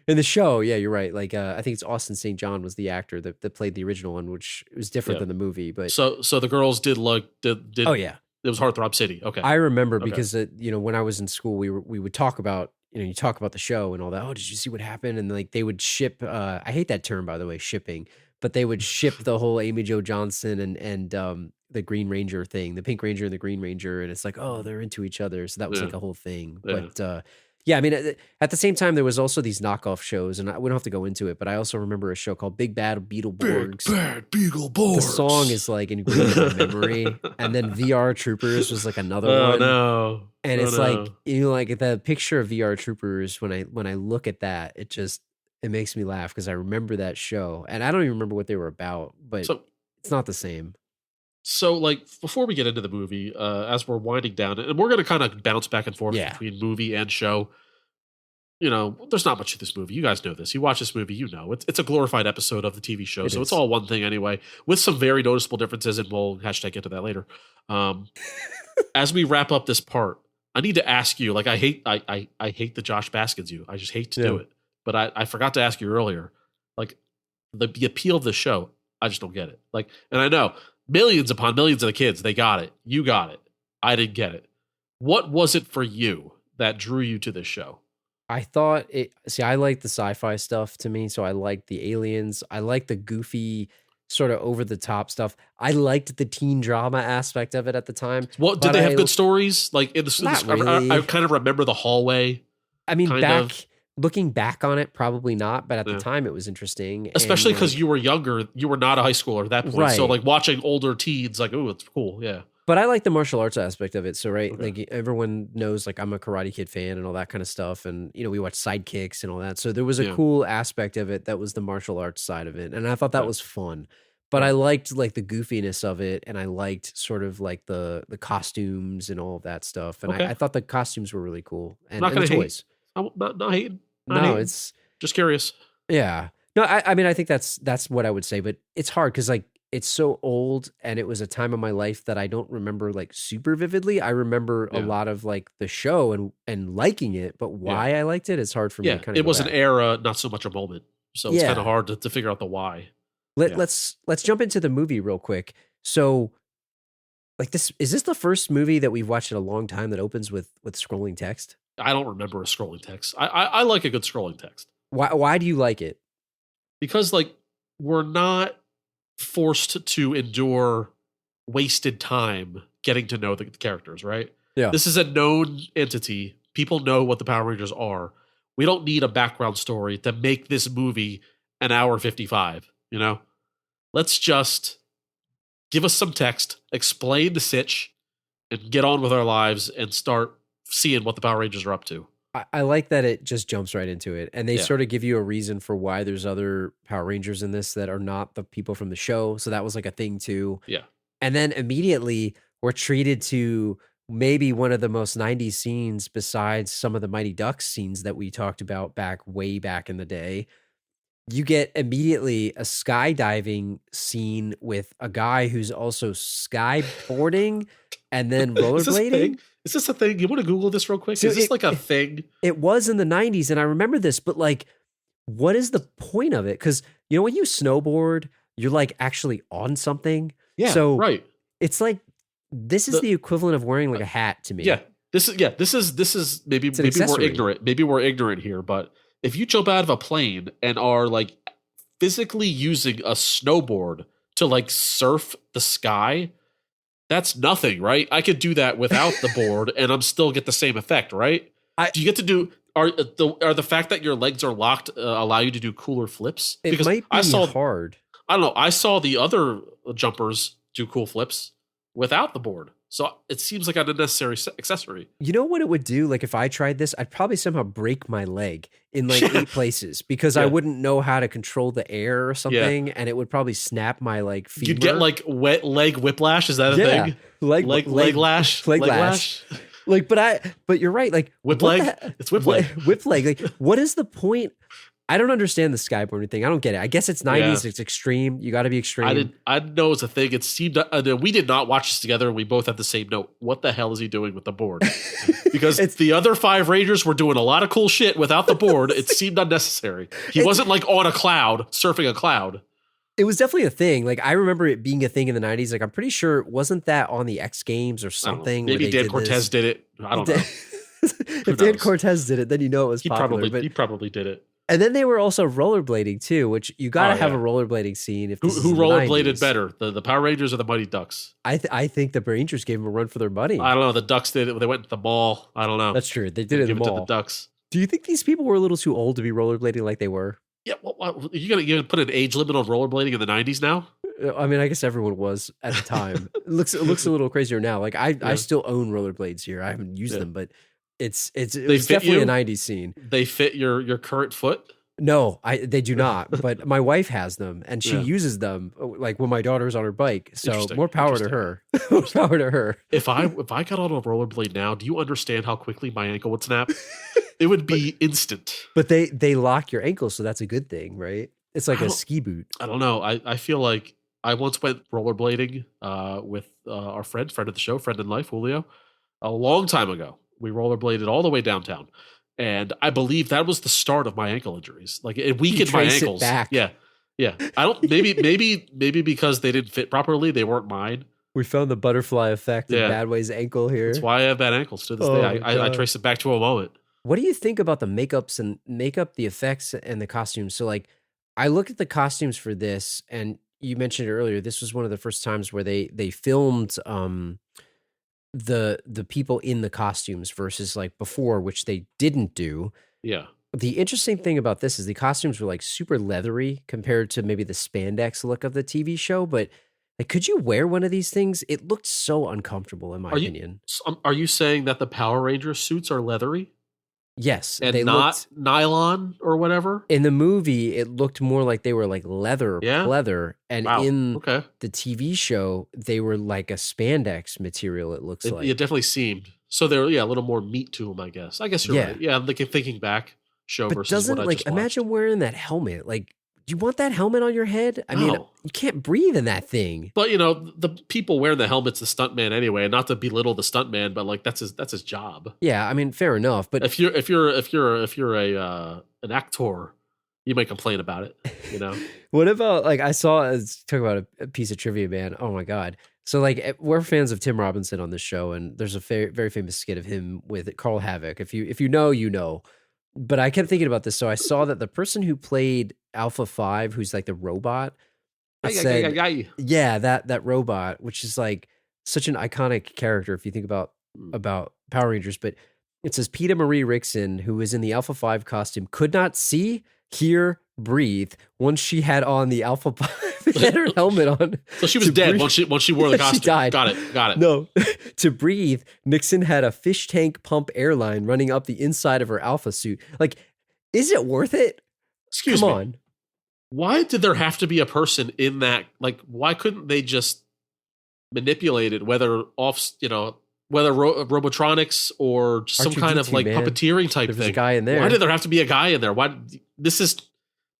In the show, yeah, you're right. Like, I think it's Austin St. John was the actor that played the original one, which was different than the movie. But so the girls did. Oh yeah, it was Heartthrob City. Okay, I remember because when I was in school, we would talk about you talk about the show and all that. Oh, did you see what happened? And like they would ship. I hate that term, by the way, shipping. But they would ship the whole Amy Jo Johnson and the Green Ranger thing, the Pink Ranger and the Green Ranger, and it's like, oh, they're into each other. So that was like a whole thing. But I mean, at the same time, there was also these knockoff shows, and we don't have to go into it, but I also remember a show called Big Bad Beetleborgs. Big Bad Beetleborgs. The song is like ingrained in my memory. And then VR Troopers was like another one. No. And it's like, like the picture of VR Troopers, when I look at that, it makes me laugh because I remember that show. And I don't even remember what they were about, but it's not the same. So, like, before we get into the movie, as we're winding down, and we're going to kind of bounce back and forth between movie and show. There's not much to this movie. You guys know this. You watch this movie, it's a glorified episode of the TV show, it's all one thing anyway, with some very noticeable differences, and we'll hashtag get to that later. As we wrap up this part, I need to ask you. Like, I hate the Josh Baskins. I just hate to do it, but I forgot to ask you earlier. Like, the appeal of the show, I just don't get it. Like, and I know. Millions upon millions of the kids, they got it. You got it. I didn't get it. What was it for you that drew you to this show? I thought I like the sci-fi stuff to me, so I liked the aliens. I liked the goofy, sort of over-the-top stuff. I liked the teen drama aspect of it at the time. What did they have good stories? Like, really. I kind of remember the hallway. I mean, looking back on it, probably not, but at the time it was interesting. Especially because you were younger. You were not a high schooler at that point. Right. So like watching older teens, like, oh, it's cool. Yeah. But I like the martial arts aspect of it. So, like everyone knows, like I'm a Karate Kid fan and all that kind of stuff. And, we watch Sidekicks and all that. So there was a cool aspect of it that was the martial arts side of it. And I thought that was fun. But I liked like the goofiness of it. And I liked sort of like the costumes and all of that stuff. And I thought the costumes were really cool. And, not the toys. I'm not hating. It's just curious. Yeah. No, I mean, I think that's what I would say, but it's hard because like it's so old, and it was a time of my life that I don't remember like super vividly. I remember a Yeah. lot of like the show and liking it, but why I liked it, it's hard for me Yeah, to kind of it go was an back. era, not so much a moment. So it's Yeah. kind of hard to figure out the why. Yeah. Let's jump into the movie real quick. So, like, this is this the first movie that we've watched in a long time that opens with scrolling text? I don't remember a scrolling text. I like a good scrolling text Why do you like it? because like we're not forced to endure wasted time getting to know the characters, right? Yeah. This is a known entity. People know what the Power Rangers are. We don't need a background story to make this movie an hour 55, you know? Let's just give us some text, explain the sitch, and get on with our lives and start seeing what the Power Rangers are up to. I like that it just jumps right into it, and they Yeah. sort of give you a reason for why there's other Power Rangers in this that are not the people from the show. So that was like a thing too. Yeah. And then immediately we're treated to maybe one of the most 90s scenes besides some of the Mighty Ducks scenes that we talked about way back in the day. You get immediately a skydiving scene with a guy who's also skyboarding and then Is this a rollerblading. thing? Is this a thing? You want to Google this real quick? So Is this it- like a thing? It was in the 90s, and I remember this, but like, what is the point of it? Because, you know, when you snowboard, you're like actually on something. Yeah. So right. it's like, this is The- the equivalent of wearing like a hat to me. Yeah. This is maybe It's an maybe we're accessory. ignorant. Maybe we're ignorant here, but if you jump out of a plane and are like physically using a snowboard to like surf the sky, that's nothing, right? I could do that without the board and I'm still get the same effect, right? Do you get to do are the fact that your legs are locked allow you to do cooler flips? It might be I saw hard. I don't know. I saw the other jumpers do cool flips without the board. So it seems like an unnecessary accessory. You know what it would do? Like if I tried this, I'd probably somehow break my leg in like 8 places because I Yeah. wouldn't know how to control the air or something, and it would probably snap my like femur. You'd get like wet leg whiplash. Is that a Yeah. thing? leg Leg lash. leg lash. Like, but you're right. Like Whip what leg? the- It's whip leg. Whip leg. Like, what is the point? I don't understand the skyboarding thing. I don't get it. I guess it's 90s. It's extreme. You got to be extreme. I didn't know it was a thing. It seemed we did not watch this together. We both had the same note. What the hell is he doing with the board? Because the other 5 Rangers were doing a lot of cool shit without the board. It seemed unnecessary. He wasn't like on a cloud, surfing a cloud. It was definitely a thing. Like I remember it being a thing in the 90s. Like I'm pretty sure wasn't that on the X Games or I don't know. something? where Maybe they Dan did Cortez this? did it. I don't know. If Dan knows? Cortez did it, then you know it was He popular. probably did it. And then they were also rollerblading too, which you got to Oh, have yeah. a rollerblading scene. If Who this is the rollerbladed 90s. better, the Power Rangers or the Mighty Ducks? I think the Rangers gave them a run for their money. I don't know. The Ducks did it. They went to the mall. I don't know. That's true. They did it in Give the it to mall. the Ducks. Do you think these people were a little too old to be rollerblading like they were? Yeah, you gonna put an age limit on rollerblading in the 90s now? I mean, I guess everyone was at the time. it looks a little crazier now. Like I still own rollerblades here. I haven't used Yeah. them, but it was fit definitely you? a 90s scene. They fit your current foot? No, they do not. But my wife has them, and she Yeah. uses them like when my daughter's on her bike. So Interesting, more power to her. More power to her. If I got on a rollerblade now, do you understand how quickly my ankle would snap? It would be instant. But they lock your ankles, so that's a good thing, right? It's like I a don't- ski boot. I don't know. I feel like I once went rollerblading with our friend of the show, friend in life, Julio, a long time ago. We rollerbladed all the way downtown. And I believe that was the start of my ankle injuries. Like it weakened my trace it ankles. back. Yeah. I don't maybe because they didn't fit properly, they weren't mine. We found the butterfly effect in Yeah. Badway's ankle here. That's why I have bad ankles to this Oh, day. I God. trace it back to a moment. What do you think about the makeup, the effects, and the costumes? So, like, I look at the costumes for this, and you mentioned it earlier. This was one of the first times where they filmed the people in the costumes versus like before, which they didn't do. Yeah. The interesting thing about this is the costumes were like super leathery compared to maybe the spandex look of the TV show. But like, could you wear one of these things? It looked so uncomfortable, in my opinion. Are you saying that the Power Ranger suits are leathery Yes, and they not looked. nylon or whatever? In the movie, it looked more like they were like leather, Yeah? pleather, and Wow. in Okay. the TV show, they were like a spandex material. It looks It like. definitely seemed. So they're a little more meat to them, I guess. I guess you're Yeah. right. Yeah, like thinking back, show but versus doesn't what I like just watched. imagine wearing that helmet? Like you want that helmet on your head? I mean, No. you can't breathe in that thing. But the people wearing the helmet's the stuntman anyway, and not to belittle the stuntman, but like that's his job. Yeah, I mean, fair enough. But If you're an actor, you might complain about it. what about like I saw talk about a piece of trivia, man. Oh my god. So like we're fans of Tim Robinson on this show, and there's a very famous skit of him with Carl Havoc. If you know, you know. But I kept thinking about this, so I saw that the person who played Alpha 5, who's like the robot, said, yeah, that robot, which is like such an iconic character if you think about Power Rangers. But it says Peter Marie Rickson, who was in the Alpha 5 costume, could not see, hear, breathe once she had on the Alpha 5 had her helmet on. So she was dead once she wore the costume. She died. Got it. No, to breathe, Nixon had a fish tank pump airline running up the inside of her Alpha suit. Like, is it worth it? Excuse Come me. on. Why did there have to be a person in that? Like, why couldn't they just manipulate it? Whether Robotronics or just some kind of R2D2, like man. puppeteering type There was thing. a guy in there. Why did there have to be a guy in there? Why? This is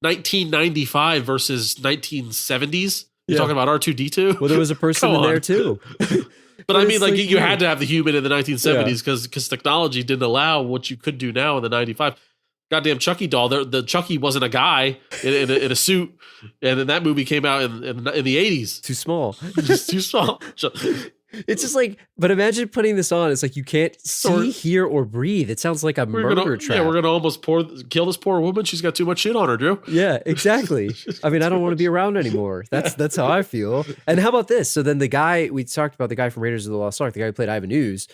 1995 versus 1970s. You're Yeah. talking about R2D2? Well, there was a person Come in there on. too. But I mean, it's like, like you weird. had to have the human in the 1970s because technology didn't allow what you could do now in the 95. Goddamn Chucky doll. The Chucky wasn't a guy in a suit, and then that movie came out in the 80s. Too small. Just too small. It's just like, but imagine putting this on. It's like you can't see, hear, or breathe. It sounds like a murder trap. Yeah, we're gonna almost kill this poor woman. She's got too much shit on her, Drew. Yeah, exactly. I mean, I don't want to be around anymore. That's how I feel. And how about this? So then the guy we talked about, the guy from Raiders of the Lost Ark, the guy who played Ivan Ooze,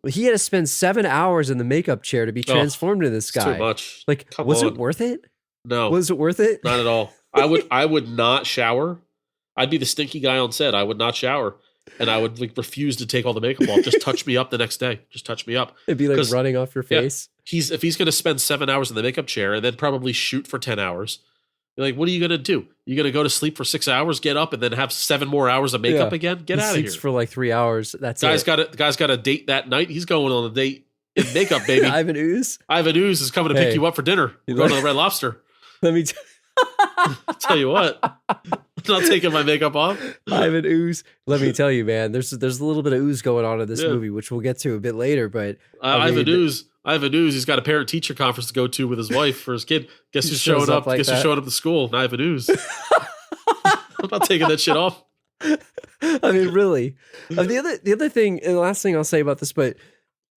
he had to spend 7 hours in the makeup chair to be transformed into this It's guy. too much. Like, Come was on. it worth it? No, Was it worth it? not at all. I would not shower. I'd be the stinky guy on set. I would not shower. And I would like refuse to take all the makeup off. Just touch me up the next day. Just touch me up. It'd be like 'Cause- running off your face. If he's going to spend 7 hours in the makeup chair and then probably shoot for 10 hours, you're like, what are you going to do? You're going to go to sleep for 6 hours, get up, and then have 7 more hours of makeup Yeah. again? Get He out of here. sleeps for like 3 hours. That's Guy's it. got a date that night. He's going on a date in makeup, baby. Ivan Ooze. Ivan Ooze is coming to pick Hey. you up for dinner. We're going to the Red Lobster. Let me I'll tell you what. I'm not taking my makeup off. Ivan Ooze. Let me tell you, man. There's a little bit of ooze going on in this Yeah. movie, which we'll get to a bit later. But I mean, Ivan Ooze, he's got a parent teacher conference to go to with his wife for his kid. Guess He who's shows showing up up? like Guess that. who's showing up to school? Ivan Ooze. I'm not taking that shit off. I mean, really. The other thing, and the last thing I'll say about this, but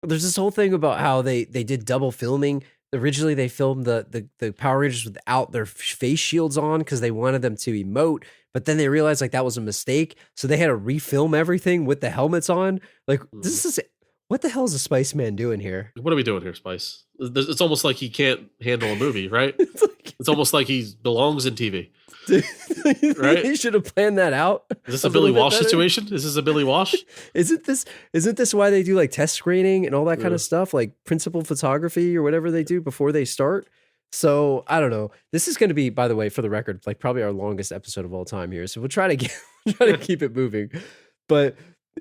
there's this whole thing about how they did double filming. Originally, they filmed the Power Rangers without their face shields on because they wanted them to emote. But then they realized like that was a mistake, so they had to refilm everything with the helmets on. Like, this is what the hell is a Spice Man doing here? What are we doing here, Spice? It's almost like he can't handle a movie, right? It's almost like he belongs in TV. Right? They should have planned that out. Is this a little Billy bit Walsh better. situation? Is this a Billy Walsh? Isn't this why they do like test screening and all that kind of stuff, like principal photography or whatever they do before they start? So I don't know. This is going to be, by the way, for the record, like probably our longest episode of all time here. So we'll try to keep it moving. But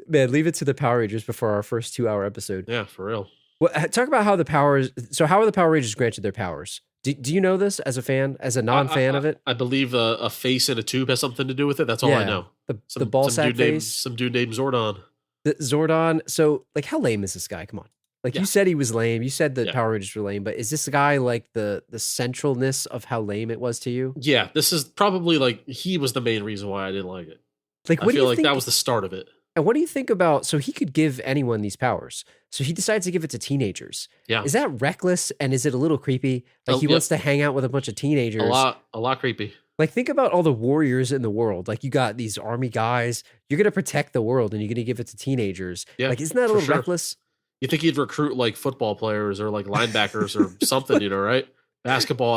man, leave it to the Power Rangers before our first 2-hour episode. Yeah, for real. Well, talk about how the powers. So how are the Power Rangers granted their powers? Do you know this as a fan, as a non-fan of it? I believe a face in a tube has something to do with it. That's all I know. The ball sack face. Some dude named Zordon. The Zordon. So, like, how lame is this guy? Come on. Like, you said he was lame. You said the Power Rangers were lame, but is this guy like the centralness of how lame it was to you? Yeah, this is probably like he was the main reason why I didn't like it. Like, I what do feel you like think? that was the start of it. And what do you think about? So he could give anyone these powers. So he decides to give it to teenagers. Yeah, Is that reckless? And is it a little creepy? Like, Oh, he yeah. wants to hang out with a bunch of teenagers. a lot creepy. Like, think about all the warriors in the world. Like, you got these army guys. You're going to protect the world and you're going to give it to teenagers. Yeah, Like, isn't that a for little sure. reckless? You think he'd recruit like football players or like linebackers or something, right? A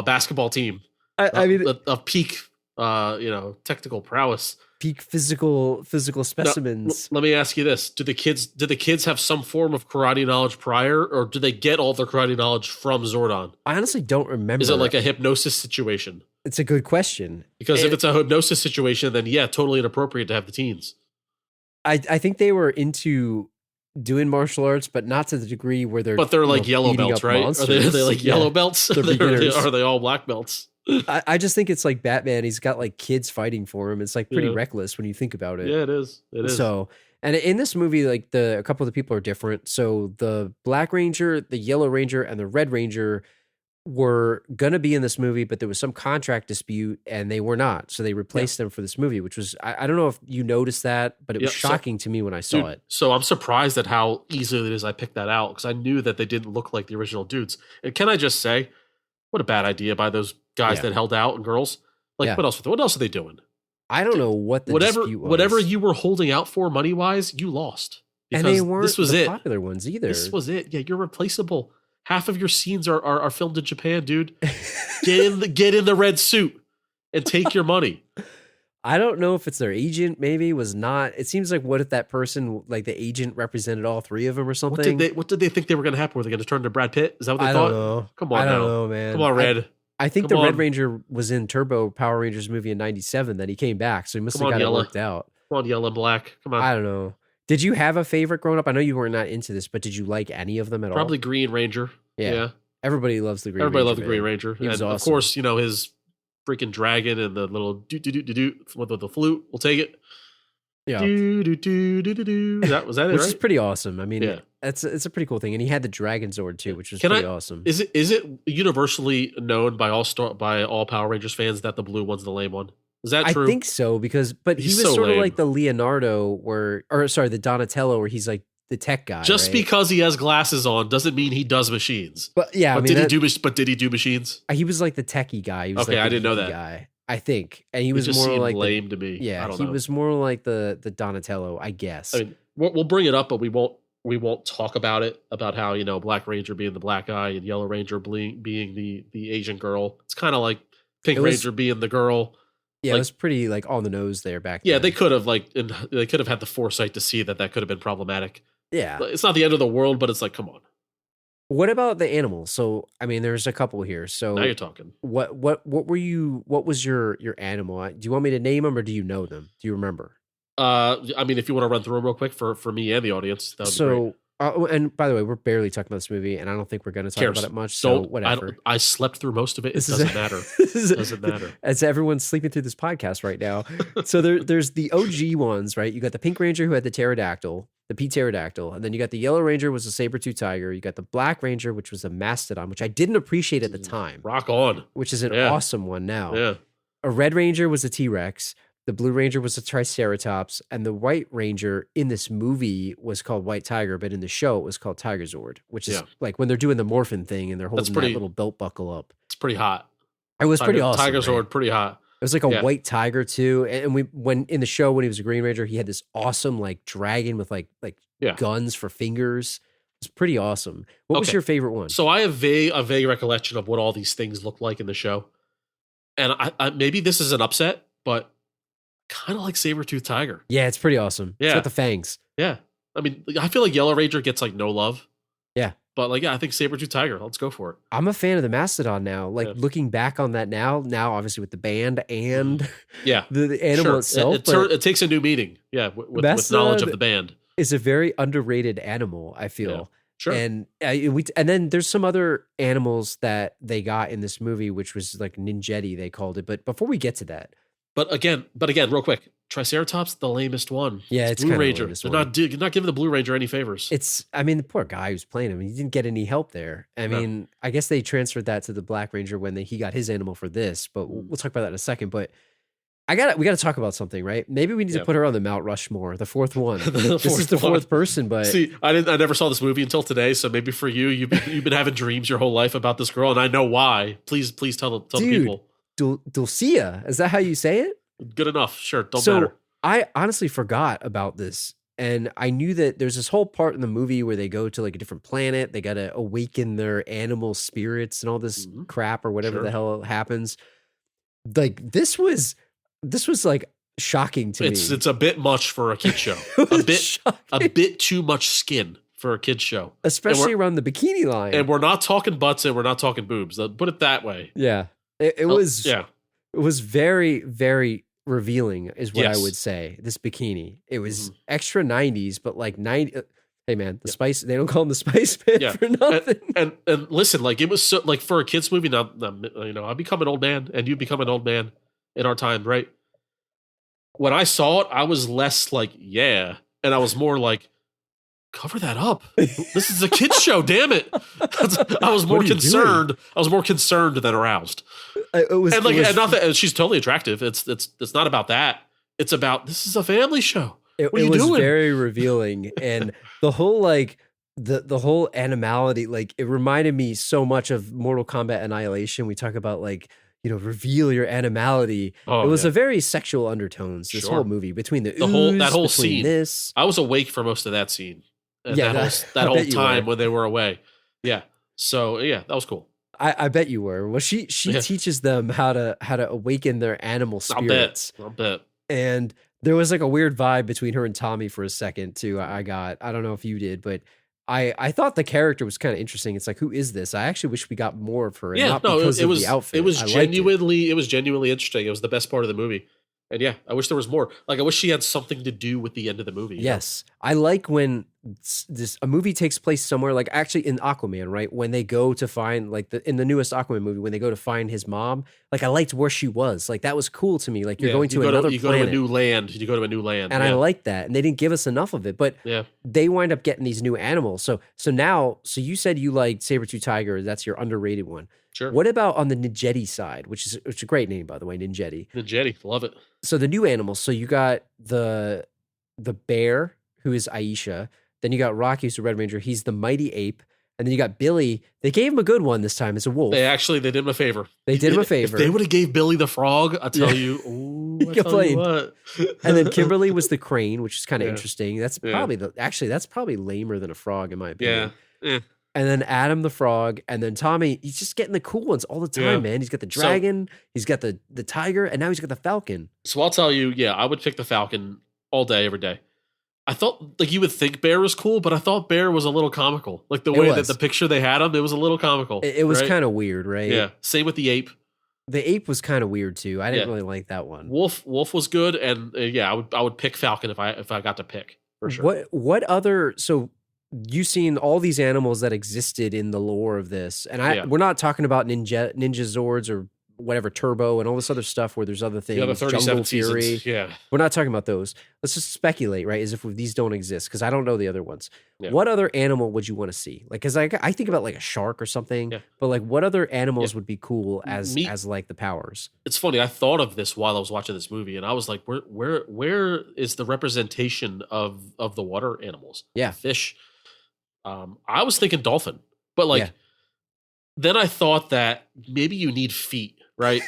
basketball team. I mean, a peak, technical prowess. peak physical Now, specimens. let me ask you this: did the kids have some form of karate knowledge prior, or do they get all their karate knowledge from Zordon? I honestly don't remember. Is it like a hypnosis situation? It's a good question. Because if it's a hypnosis situation, then yeah, totally inappropriate to have the teens. I think they were into doing martial arts, but not to the degree where they're. But they're like yellow beating belts, up right? Are they monsters. like Yeah. yellow belts? They're Are beginners. they all black belts? I just think it's like Batman. He's got like kids fighting for him. It's like pretty Yeah. reckless when you think about it. Yeah, it is. It is. So, and in this movie, like a couple of the people are different. So the Black Ranger, the Yellow Ranger, and the Red Ranger were gonna be in this movie, but there was some contract dispute and they were not. So they replaced them for this movie, which was I don't know if you noticed that, but it was Yeah, so- shocking to me when I saw Dude, it. so I'm surprised at how easily it is I picked that out because I knew that they didn't look like the original dudes. And can I just say, what a bad idea by those guys Yeah. that held out and girls. Like, Yeah. what else? What else are they doing? I don't know what the dispute was. Whatever you were holding out for money wise, you lost. and they weren't this was the it. popular ones either. This was it. Yeah, you're replaceable. Half of your scenes are filmed in Japan, dude. Get in the red suit and take your money. I don't know if it's their agent. Maybe was not. It seems like what if that person, like the agent, represented all three of them or something? What did they think they were going to happen? Were they going to turn to Brad Pitt? Is that what they I thought? don't know. Come on, I don't now. know, man. Come on, Red. I think Come the Red on. Ranger was in Turbo Power Rangers movie in '97. Then he came back, so he must Come have on, got Yellow. it worked out. Come on, Yellow and Black. Come on. I don't know. Did you have a favorite growing up? I know you were not into this, but did you like any of them at Probably all? Green Ranger. Yeah. Everybody loves the Green Everybody Ranger. loved the Green man. Ranger. He was and of awesome. course, his freaking dragon and the little do with the flute. We'll take it. Yeah. Do. Was that it, Which right? is pretty awesome. I mean, Yeah. it's a pretty cool thing. And he had the Dragon Zord too, which was Can pretty I- awesome. Is it universally known by all Power Rangers fans that the blue one's the lame one? Is that true? I think so but he He's was so sort of lame. like the Leonardo the Donatello where he's like the tech guy. Just right? because he has glasses on doesn't mean he does machines. But yeah, But I mean, did he do machines? he was like the techie guy. He was Okay, like I the didn't know geeky that. guy, I think. And he He was just more seemed like lame to me. yeah, I don't he know. was more like the Donatello, I guess. I mean, we'll bring it up, but we won't talk about it about how Black Ranger being the black guy and Yellow Ranger being the Asian girl. It's kind of like Pink It was- Ranger being the girl. yeah, like- it was pretty like on the nose there back Yeah, then. they could have had the foresight to see that could have been problematic. Yeah. It's not the end of the world, but it's like, come on, What about the animals? So I mean, there's a couple here. So now you're talking. what was your animal? Do you want me to name them or do you know them? Do you remember? I mean, if you want to run through them real quick for me and the audience, that would be great. And by the way, we're barely talking about this movie, and I don't think we're going to talk Cares. about it much. So Don't whatever. I slept through most of it. It This is doesn't matter. This is Doesn't matter. As everyone's sleeping through this podcast right now. So there's the OG ones, right? You got the Pink Ranger who had the pterodactyl, the P pterodactyl, and then you got the Yellow Ranger was a saber-tooth tiger. You got the Black Ranger, which was a mastodon, which I didn't appreciate at the time, Rock on. which is an Yeah. awesome one now. Yeah. A Red Ranger was a T-Rex. The Blue Ranger was a Triceratops, and the White Ranger in this movie was called White Tiger, but in the show it was called Tiger Zord, which is Yeah. like when they're doing the morphin thing and they're holding pretty- that little belt buckle up. It's pretty hot. It was pretty awesome. Tiger right? Sword, pretty hot. It was like a Yeah. white tiger too, and when in the show when he was a Green Ranger, he had this awesome like dragon with like Yeah. guns for fingers. It's pretty awesome. What was Okay. your favorite one? So I have a vague recollection of what all these things look like in the show, and I maybe this is an upset, but kind of like Saber-Tooth Tiger. Yeah, it's pretty awesome. It's Yeah. got the fangs. Yeah, I mean, I feel like Yellow Ranger gets like no love. Yeah. But like, yeah, I think Saber-Tooth Tiger. Let's go for it. I'm a fan of the Mastodon now. Like Yeah. looking back on that now obviously with the band and Yeah. the animal Sure. itself, It takes a new meaning. Yeah, with Mastodon knowledge of the band. is a very underrated animal, I feel. Yeah. Sure. And and then there's some other animals that they got in this movie, which was like Ninjetti, they called it. But before we get to that, But again, real quick, Triceratops, the lamest one. Yeah, it's Blue kinda the Ranger. lamest They're one. you're not giving the Blue Ranger any favors. I mean, the poor guy who's playing him, he didn't get any help there. I No. mean, I guess they transferred that to the Black Ranger when he got his animal for this, but we'll talk about that in a second. But we got to talk about something, right? Maybe we need to Yeah. put her on the Mount Rushmore, the fourth one. The This is fourth the one. fourth person, but See, I never saw this movie until today, so maybe for you've been having dreams your whole life about this girl, and I know why. Please tell the Dude. people. Dulcia, is that how you say it? Good enough. Sure, don't So matter. I honestly forgot about this. And I knew that there's this whole part in the movie where they go to like a different planet. They got to awaken their animal spirits and all this Mhm. crap or whatever Sure. the hell happens. Like this was like shocking to me. It's a bit much for a kid show. It was a bit shocking. too much skin for a kid show. Especially around the bikini line. And we're not talking butts and we're not talking boobs. Put it that way. yeah. It was Yeah. it was very, very revealing is what I Yes. would say. This bikini. It was Mhm. extra 90s, but like 90 Hey man, the spice, they don't call him the Spice Man Yeah. for nothing. And listen, like it was so like for a kids movie. Now, you know, I become an old man, and you become an old man in our time, right? When I saw it, I was less like, yeah, and I was more like, cover that up. This is a kids show, damn it. I was more What are you concerned. I was more concerned than aroused. It was, And like, it was, and not that and she's totally attractive. It's not about that. It's about this is a family show. it, what are it you was doing? very revealing, and the whole like the whole animality, like it reminded me so much of Mortal Kombat Annihilation. We talk about like, you know, reveal your animality. Oh, It was yeah. a very sexual undertones. This Sure. whole movie between the The whole- that ooze, whole between scene. This. I was awake for most of that scene. And Yeah, that I whole bet you time were. when they were away. Yeah. So yeah, that was cool. I bet you were. Well, she Yeah. teaches them how to awaken their animal spirits. I'll bet. And there was like a weird vibe between her and Tommy for a second too. I don't know if you did, but I thought the character was kind of interesting. It's like, who is this? I actually wish we got more of her. And Yeah, not no, because it of was the outfit. it was I liked it. genuinely interesting. It was the best part of the movie. And yeah, I wish there was more. Like I wish she had something to do with the end of the movie. you know? Yes, I like when a movie takes place somewhere, like actually in Aquaman, right? When they go to find like in the newest Aquaman movie, when they go to find his mom, like I liked where she was. Like that was cool to me. Like you're Yeah, going to you go another you go planet, to a new land. You go to a new land. and yeah. I like that. And they didn't give us enough of it, but Yeah. they wind up getting these new animals. So now, so you said you like Saber-tooth Tiger. That's your underrated one. Sure. What about on the Ninjetti side, which is a great name, by the way, Ninjetti. The Jetty. Love it. So the new animals. So you got the bear, who is Aisha. Then you got Rocky, who's the Red Ranger. He's the mighty ape. And then you got Billy. They gave him a good one this time as a wolf. They did him a favor. They did him a If favor. they would have gave Billy the frog, I tell Yeah. you, ooh, He I tell complained. you what. And then Kimberly was the crane, which is kind of Yeah. interesting. That's Yeah. probably that's probably lamer than a frog in my opinion. Yeah. Eh. And then Adam the frog, and then Tommy. He's just getting the cool ones all the time, Yeah. man. He's got the So- dragon, he's got the tiger, and now he's got the falcon. So I'll tell you, yeah, I would pick the Falcon all day, every day. I thought like you would think Bear was cool, but I thought Bear was a little comical. Like the It way that was. the picture they had him, it was a little comical. It was right? kind of weird, right? Yeah. Same with the ape. The ape was kind of weird too. I didn't Yeah. really like that one. Wolf was good, and yeah, I would pick Falcon if I got to pick for sure. What other so you've seen all these animals that existed in the lore of this, and Yeah. we're not talking about ninja Zords or whatever Turbo and all this other stuff where there's other things. The other 37 Jungle Fury. seasons. Yeah. We're not talking about those. Let's just speculate, right? As if these don't exist because I don't know the other ones. Yeah. What other animal would you want to see? Like, because I think about like a shark or something, Yeah. but like what other animals would be cool as Me- as like the powers? It's funny. I thought of this while I was watching this movie, and I was like, "Where is the representation of the water animals? Yeah. Fish." I was thinking dolphin, but like, Yeah. then I thought that maybe you need feet, right,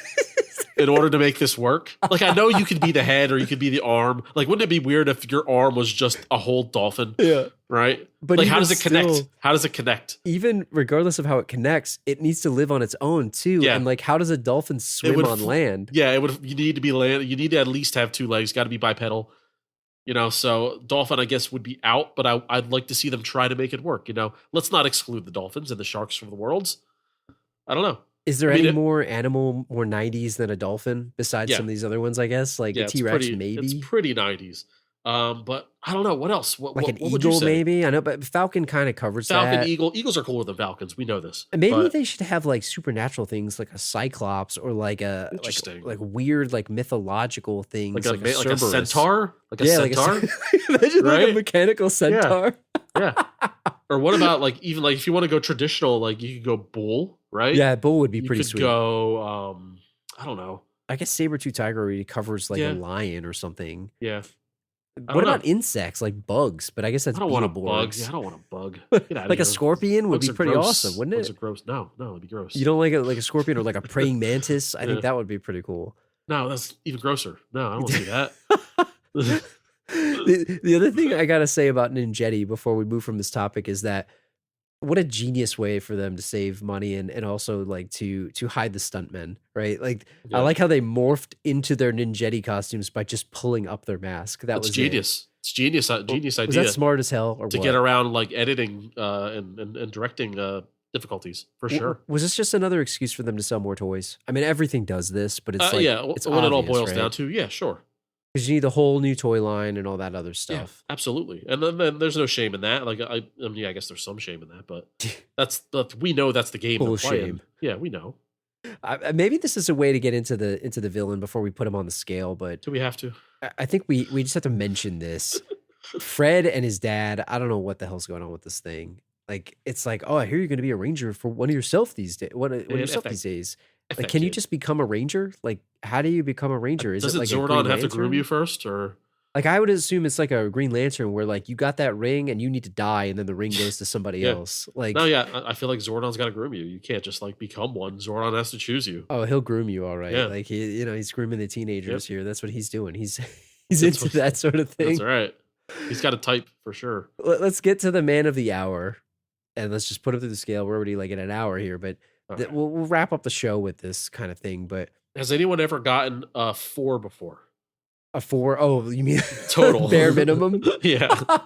in order to make this work. Like, I know you could be the head or you could be the arm. Like, wouldn't it be weird if your arm was just a whole dolphin, Yeah. right? But like, how even does it connect? still- How does it connect? Even regardless of how it connects, it needs to live on its own too. Yeah. And like, how does a dolphin swim would on f- land? Yeah, it would. You need to be land. You need to at least have two legs. Got to be bipedal. You know, so dolphin, I guess, would be out, but I'd like to see them try to make it work. You know, let's not exclude the dolphins and the sharks from the worlds. I don't know. Is there I mean, any it- more animal, more 90s than a dolphin besides Yeah. some of these other ones, I guess? Like Yeah, a it's T Rex, pretty- maybe? It's pretty 90s. But I don't know what else. What, Like what, an what would you eagle, say? maybe? I know, but Falcon kind of covers Falcon, that. eagle. Eagles are cooler than falcons. We know this. And maybe But they should have like supernatural things, like a cyclops or like a Interesting. like weird, like mythological things, like like, a Cerberus. centaur, like a Yeah, centaur. like imagine like a Right? mechanical centaur. Yeah. Or what about like even like if you want to go traditional, like you could go bull, right? Yeah, bull would be You pretty could sweet. go. I don't know. I guess saber-tooth tiger already covers like Yeah. a lion or something. Yeah. I What don't about insects like bugs? But I guess that's I don't want a bug. Beetleborgs. Yeah, I don't want a bug. Get out of Like a here. scorpion would Bugs be are pretty gross. awesome, wouldn't Bugs it? are gross. No, it'd be gross. You don't like a scorpion or like a praying mantis? I Yeah. think that would be pretty cool. No, that's even grosser. No, I don't want to see that. The other thing I gotta say about Ninjetti before we move from this topic is that what a genius way for them to save money and also like to hide the stuntmen, right? Like Yeah. I like how they morphed into their Ninjetti costumes by just pulling up their mask. That That's was genius. It's genius. Genius Was idea that smart as hell or to what? get around like editing and directing difficulties for sure. Was this just another excuse for them to sell more toys? I mean, everything does this, but it's like Yeah, it's what it all obvious, boils right? down to. Yeah, sure. because you need the whole new toy line and all that other stuff. Yeah, absolutely. And then there's no shame in that. Like I mean, I guess there's some shame in that, but we know that's the game. Full they're playing. shame. Yeah, we know. Maybe this is a way to get into the villain before we put him on the scale, but Do we have to? I think we just have to mention this. Fred and his dad, I don't know what the hell's going on with this thing. Like, it's like, oh, I hear you're going to be a ranger for one of yourself these days. One of yourself these days. Like, can you just become a ranger? Like, how do you become a ranger? Is Does it like Zordon a have to groom you first, or like I would assume it's like a Green Lantern where like you got that ring and you need to die and then the ring goes to somebody else. Like, no, yeah, I feel like Zordon's got to groom you. You can't just like become one. Zordon has to choose you. oh, he'll groom you, all right. Yeah. Like he's grooming the teenagers here. That's what he's doing. He's That's into what- that sort of thing. That's right. He's got a type for sure. Let's get to the man of the hour, and let's just put him through the scale. We're already like at an hour here, but All right. we'll wrap up the show with this kind of thing. But Has anyone ever gotten a 4 before? a 4? Oh, you mean Total. bare minimum? Yeah.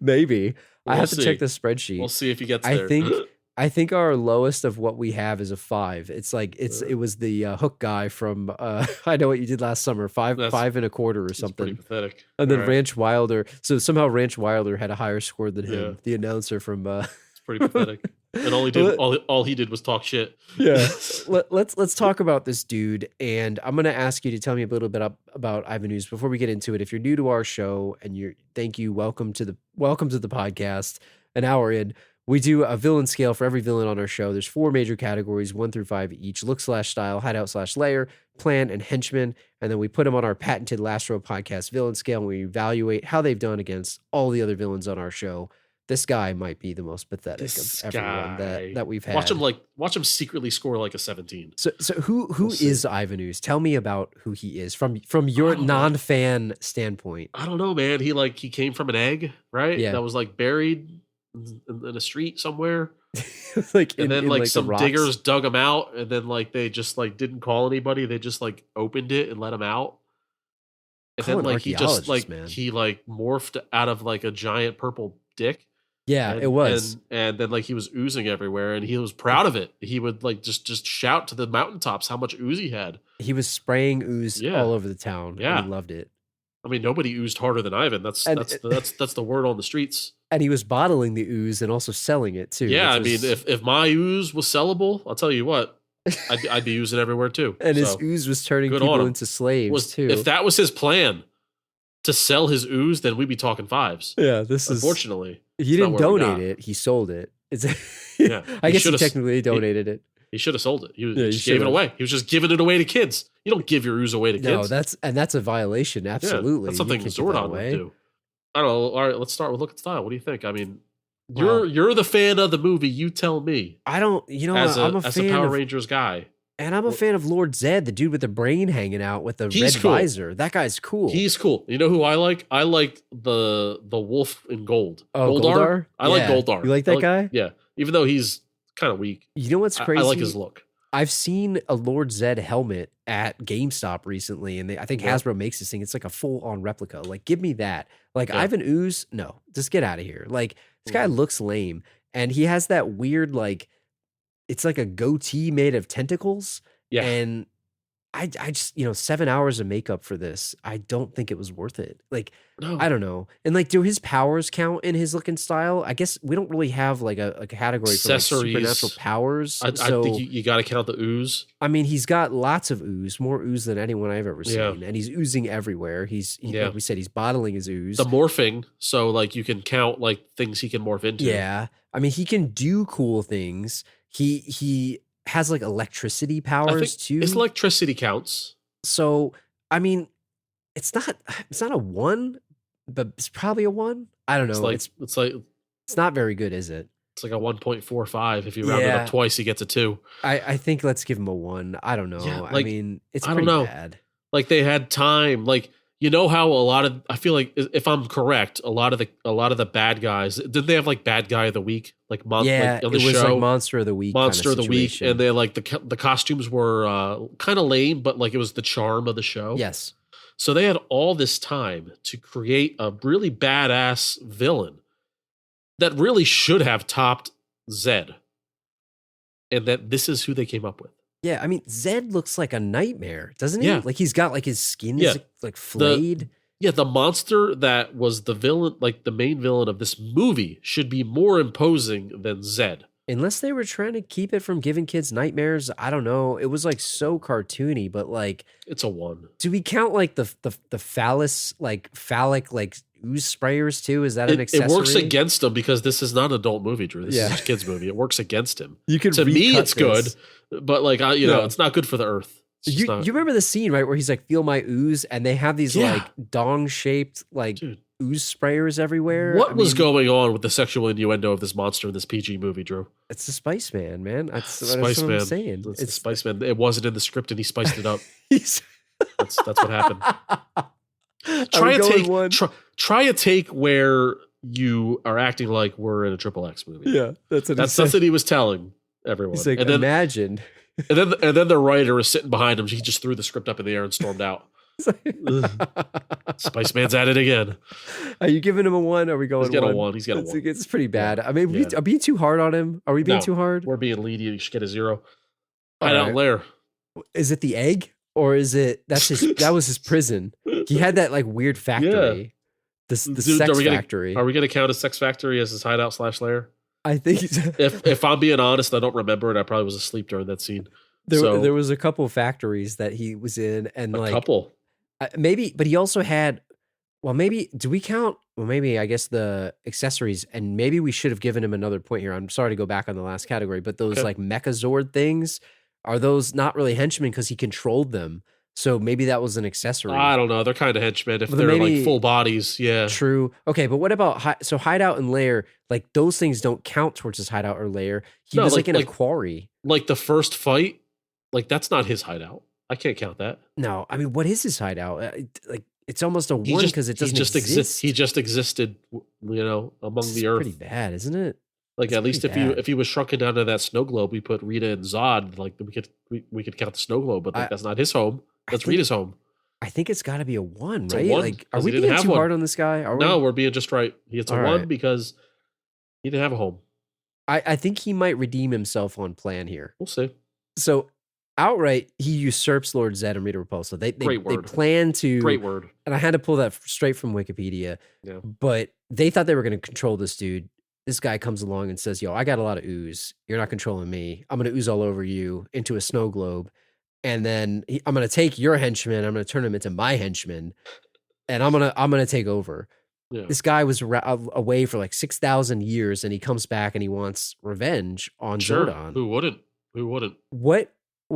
Maybe. I We'll have to see. check the spreadsheet. We'll see if he gets I there. I think our lowest of what we have is a 5. It's like it was the Hook guy from I Know What You Did Last Summer, five and a quarter or It's pretty something. pathetic. And then All right. Ranch Wilder. So somehow Ranch Wilder had a higher score than him, Yeah. the announcer from It's pretty pathetic. And all he did was talk shit. Yeah. Let's talk about this dude, and I'm gonna ask you to tell me a little bit about Ivan Ooze before we get into it. If you're new to our show and welcome to the podcast. An hour in, we do a villain scale for every villain on our show. There's 4 major categories, 1 through 5 each: look/style, hideout/lair, plan, and henchman. And then we put them on our patented Last Row Podcast villain scale, and we evaluate how they've done against all the other villains on our show. This guy might be the most pathetic This of everyone guy. that we've had. Watch him secretly score like a 17. So who We'll see. is Ivan Ooze? Tell me about who he is from your don't know. non-fan standpoint. I don't know, man. He came from an egg, right? Yeah. That was like buried in a street somewhere. Like And then in, like the some rocks. diggers dug him out, and then like they just like didn't call anybody. They just like opened it and let him out. And Call then an like he just archaeologist, man. he like morphed out of like a giant purple dick. Yeah, And- it was. and then like he was oozing everywhere, and he was proud of it. He would like just shout to the mountaintops how much ooze he had. He was spraying ooze Yeah. all over the town. Yeah. And he loved it. I mean, nobody oozed harder than Ivan. That's And that's the word on the streets. And he was bottling the ooze and also selling it too. Yeah, I which mean, was- if my ooze was sellable, I'll tell you what, I'd be using it everywhere too. and his So, ooze was turning good on people him. into slaves too. if that was his plan to sell his ooze, then we'd be talking 5s. yeah, this is Unfortunately, he it's not didn't where we donate got. it. He sold it. It's Yeah, I he guess he should've- technically donated it. he should have sold it. He Yeah, he just gave it should've. away. He was just giving it away to kids. You don't give your ooze away to No, kids. that's a violation. Yeah, Absolutely, that's You something can't give that Zordon away. would do. I don't know. All right, let's start with look at style. What do you think? I mean, you're the fan of the movie. You tell me. I don't. I'm a as fan a Power of, Rangers guy. and I'm a fan of Lord Zed, the dude with the brain hanging out with the red He's cool. visor. That guy's cool. He's cool. You know who I like? I like the wolf in gold. Oh, Goldar. Goldar? I like Yeah. Goldar. You like that guy? Yeah. Even though he's kind of weak, You know what's I crazy? like his look. I've seen a Lord Zed helmet at GameStop recently, and I think Yeah. Hasbro makes this thing. It's like a full-on replica. Like, give me that. Like, Yeah. Ivan Ooze, no, just get out of here. Like, this guy Mhm. looks lame, and he has that weird, like, it's like a goatee made of tentacles. Yeah. And I just, 7 hours of makeup for this, I don't think it was worth it. Like, No. I don't know. And like, do his powers count in his look and style? I guess we don't really have like a category for like Accessories. supernatural powers. I so think you got to count the ooze. I mean, he's got lots of ooze, more ooze than anyone I've ever Yeah. seen, and he's oozing everywhere. Yeah. Like we said, he's bottling his ooze. The morphing, so like you can count like things he can morph into. Yeah, I mean, he can do cool things. He has like electricity I powers think too. his electricity counts. So I mean, it's not a 1, but it's probably a 1. I don't know. It's It's not very good, is it? It's like a 1.45. If you round it Yeah. up twice, you get to 2. I think let's give him a 1. I don't know. Yeah, I like, mean, it's I don't pretty know. bad. Like they had time. Like you know how I feel like if I'm correct, a lot of the bad guys did they have like bad guy of the week like Yeah, like on it the was show like Monster of the Week. Monster kind of the week, situation. and they like the costumes were kind of lame, but like it was the charm of the show. Yes. So they had all this time to create a really badass villain that really should have topped Zed. And that this is who they came up with. Yeah, I mean, Zed looks like a nightmare, doesn't he? Yeah. Like he's got like his skin Yeah. is like flayed. Yeah, the monster that was the villain, like the main villain of this movie, should be more imposing than Zed. Unless they were trying to keep it from giving kids nightmares, I don't know. It was like so cartoony, but like, It's a 1. do we count like the phallic like ooze sprayers too? Is that an It accessory? works against him because this is not an adult movie, Drew. This Yeah. is a kids movie. It works against him. You could To me, recut it's good, this. but like you know, Yeah. it's not good for the earth. It's just You not- remember the scene, right, where he's like, "Feel my ooze," and they have these Yeah. like dong shaped like Dude. ooze sprayers everywhere. What I was mean, going on with the sexual innuendo of this monster in this PG movie, Drew? It's the Spice Man, man. That's Spice what Man. I'm saying. It's the Spice Man. It wasn't in the script, and he spiced it up. He's That's what happened. Are Try we a going take. one? Try a take where you are acting like we're in a Triple X movie. Yeah, that's what That's he said. something he was telling everyone. He's like, and then imagine. and then the writer is sitting behind him. He just threw the script up in the air and stormed out. Spice Man's at it again. Are you giving him a 1? Are we going He's got a one? 1. He's got a It's, 1. it's pretty bad. I mean, Yeah. are we being too hard on him? Are we being No. too hard? We're being lenient. You should get a 0. All Hideout right. Lair. Is it the egg or is it that was his prison? He had that like weird factory. The Dude, sex are we gonna- factory. Are we going to count a sex factory as his hideout / lair? I think If I'm being honest, I don't remember it. I probably was asleep during that scene. So- there was a couple of factories that he was in, and A like couple. maybe, but he also had. Well, maybe do we count? Well, maybe I guess the accessories, and maybe we should have given him another point here. I'm sorry to go back on the last category, but those Okay. like Mechazord things, are those not really henchmen because he controlled them? So maybe that was an accessory. I don't know. They're kind of henchmen if Well, then they're maybe- like full bodies. Yeah. True. Okay, but what about so hideout and lair? Like those things don't count towards his hideout or lair. He No, was like- like in a like- quarry. Like the first fight, like that's not his hideout. I can't count that. No, I mean, what is his hideout? Like it's almost a He one just because it he doesn't just exist. He just existed, among It's the earth. pretty bad, isn't it? Like it's at least pretty if bad. if he was shrunken down to that snow globe, we put Rita and Zod. Like we could count the snow globe, but like, I- that's not his home. I That's think- Rita's home. I think it's got to be a 1, It's a right? 1, Like, are 'cause we he didn't being have too one. hard on this guy? Are we? No, we're being just right. It's a All 1 right. because he didn't have a home. I think he might redeem himself on plan here. We'll see. So outright, he usurps Lord Zed and Rita Repulsa. They Great they word. plan to Great word. and I had to pull that straight from Wikipedia. Yeah. But they thought they were going to control this dude. This guy comes along and says, "Yo, I got a lot of ooze. You're not controlling me. I'm going to ooze all over you into a snow globe, and then I'm going to take your henchman. I'm going to turn him into my henchman, and I'm gonna take over." Yeah. This guy was away for like 6,000 years, and he comes back and he wants revenge on Sure. Zordon. Who wouldn't? Who wouldn't? What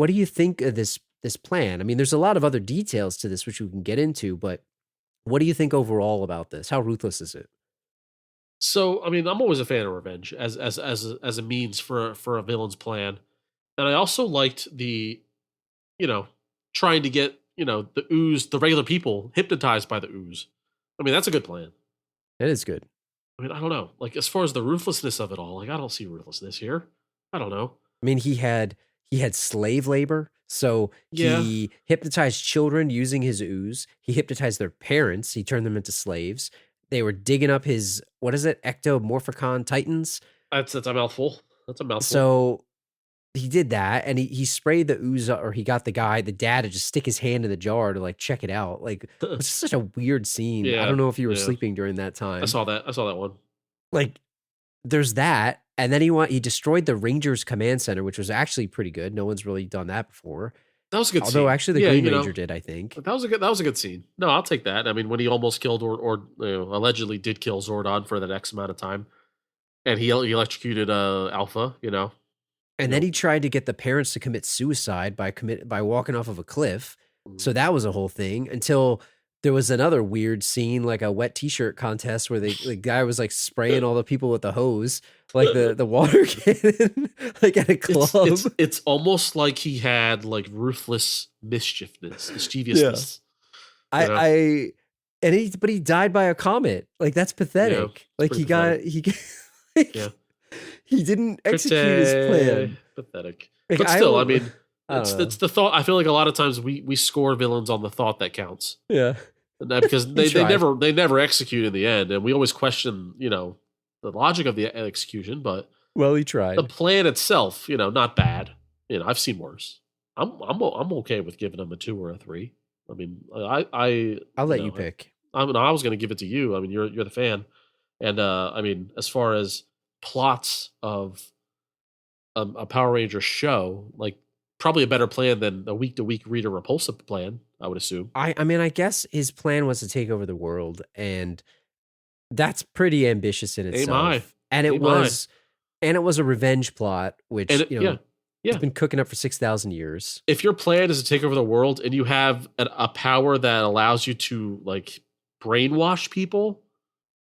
do you think of this plan? I mean, there's a lot of other details to this which we can get into, but what do you think overall about this? How ruthless is it? So, I mean, I'm always a fan of revenge as a means for a villain's plan, and I also liked the, trying to get the ooze, the regular people hypnotized by the ooze. I mean, that's a good plan. It is good. I mean, I don't know. Like as far as the ruthlessness of it all, like I don't see ruthlessness here. I don't know. I mean, he had slave labor, so Yeah. he hypnotized children using his ooze. He hypnotized their parents. He turned them into slaves. They were digging up his what is it, ectomorphicon titans. That's a mouthful. That's a mouthful. So he did that, and he sprayed the ooze, or he got the dad to just stick his hand in the jar to like check it out. Like it's just such a weird scene. I Yeah, don't know if you were yeah. sleeping during that time. I saw that one. Like there's that, and then he destroyed the Rangers Command Center, which was actually pretty good. No one's really done that before. That was a good Although scene. actually the Yeah, Green you know, Ranger did, I think. That was a good scene. No, I'll take that. I mean, when he almost killed or allegedly did kill Zordon for that X amount of time, and he electrocuted Alpha. And then he tried to get the parents to commit suicide by walking off of a cliff. So that was a whole thing until there was another weird scene, like a wet t-shirt contest where the guy was like spraying all the people with the hose, like the water cannon, like at a club. It's almost like he had like ruthless mischievousness. But he died by a comet. Like that's pathetic. Yeah, like Yeah. he didn't execute his plan. Pathetic. Like, But still, I don't- mean, I don't know. it's the thought. I feel like a lot of times we score villains on the thought that counts. Yeah. Because they tried. never execute in the end, and we always question the logic of the execution, but Well, he tried. the plan itself, not bad. I've seen worse. I'm okay with giving them a 2 or a 3. I mean, I'll let know, you pick. I mean, I was going to give it to you. I mean, you're the fan, and I mean, as far as plots of a Power Ranger show, like probably a better plan than a week to week Rita Repulsa plan. I would assume. I mean, I guess his plan was to take over the world, and that's pretty ambitious in itself. high. And it Aim high. was a revenge plot, which And yeah. Yeah. It's been cooking up for 6,000 years. If your plan is to take over the world and you have a power that allows you to like brainwash people,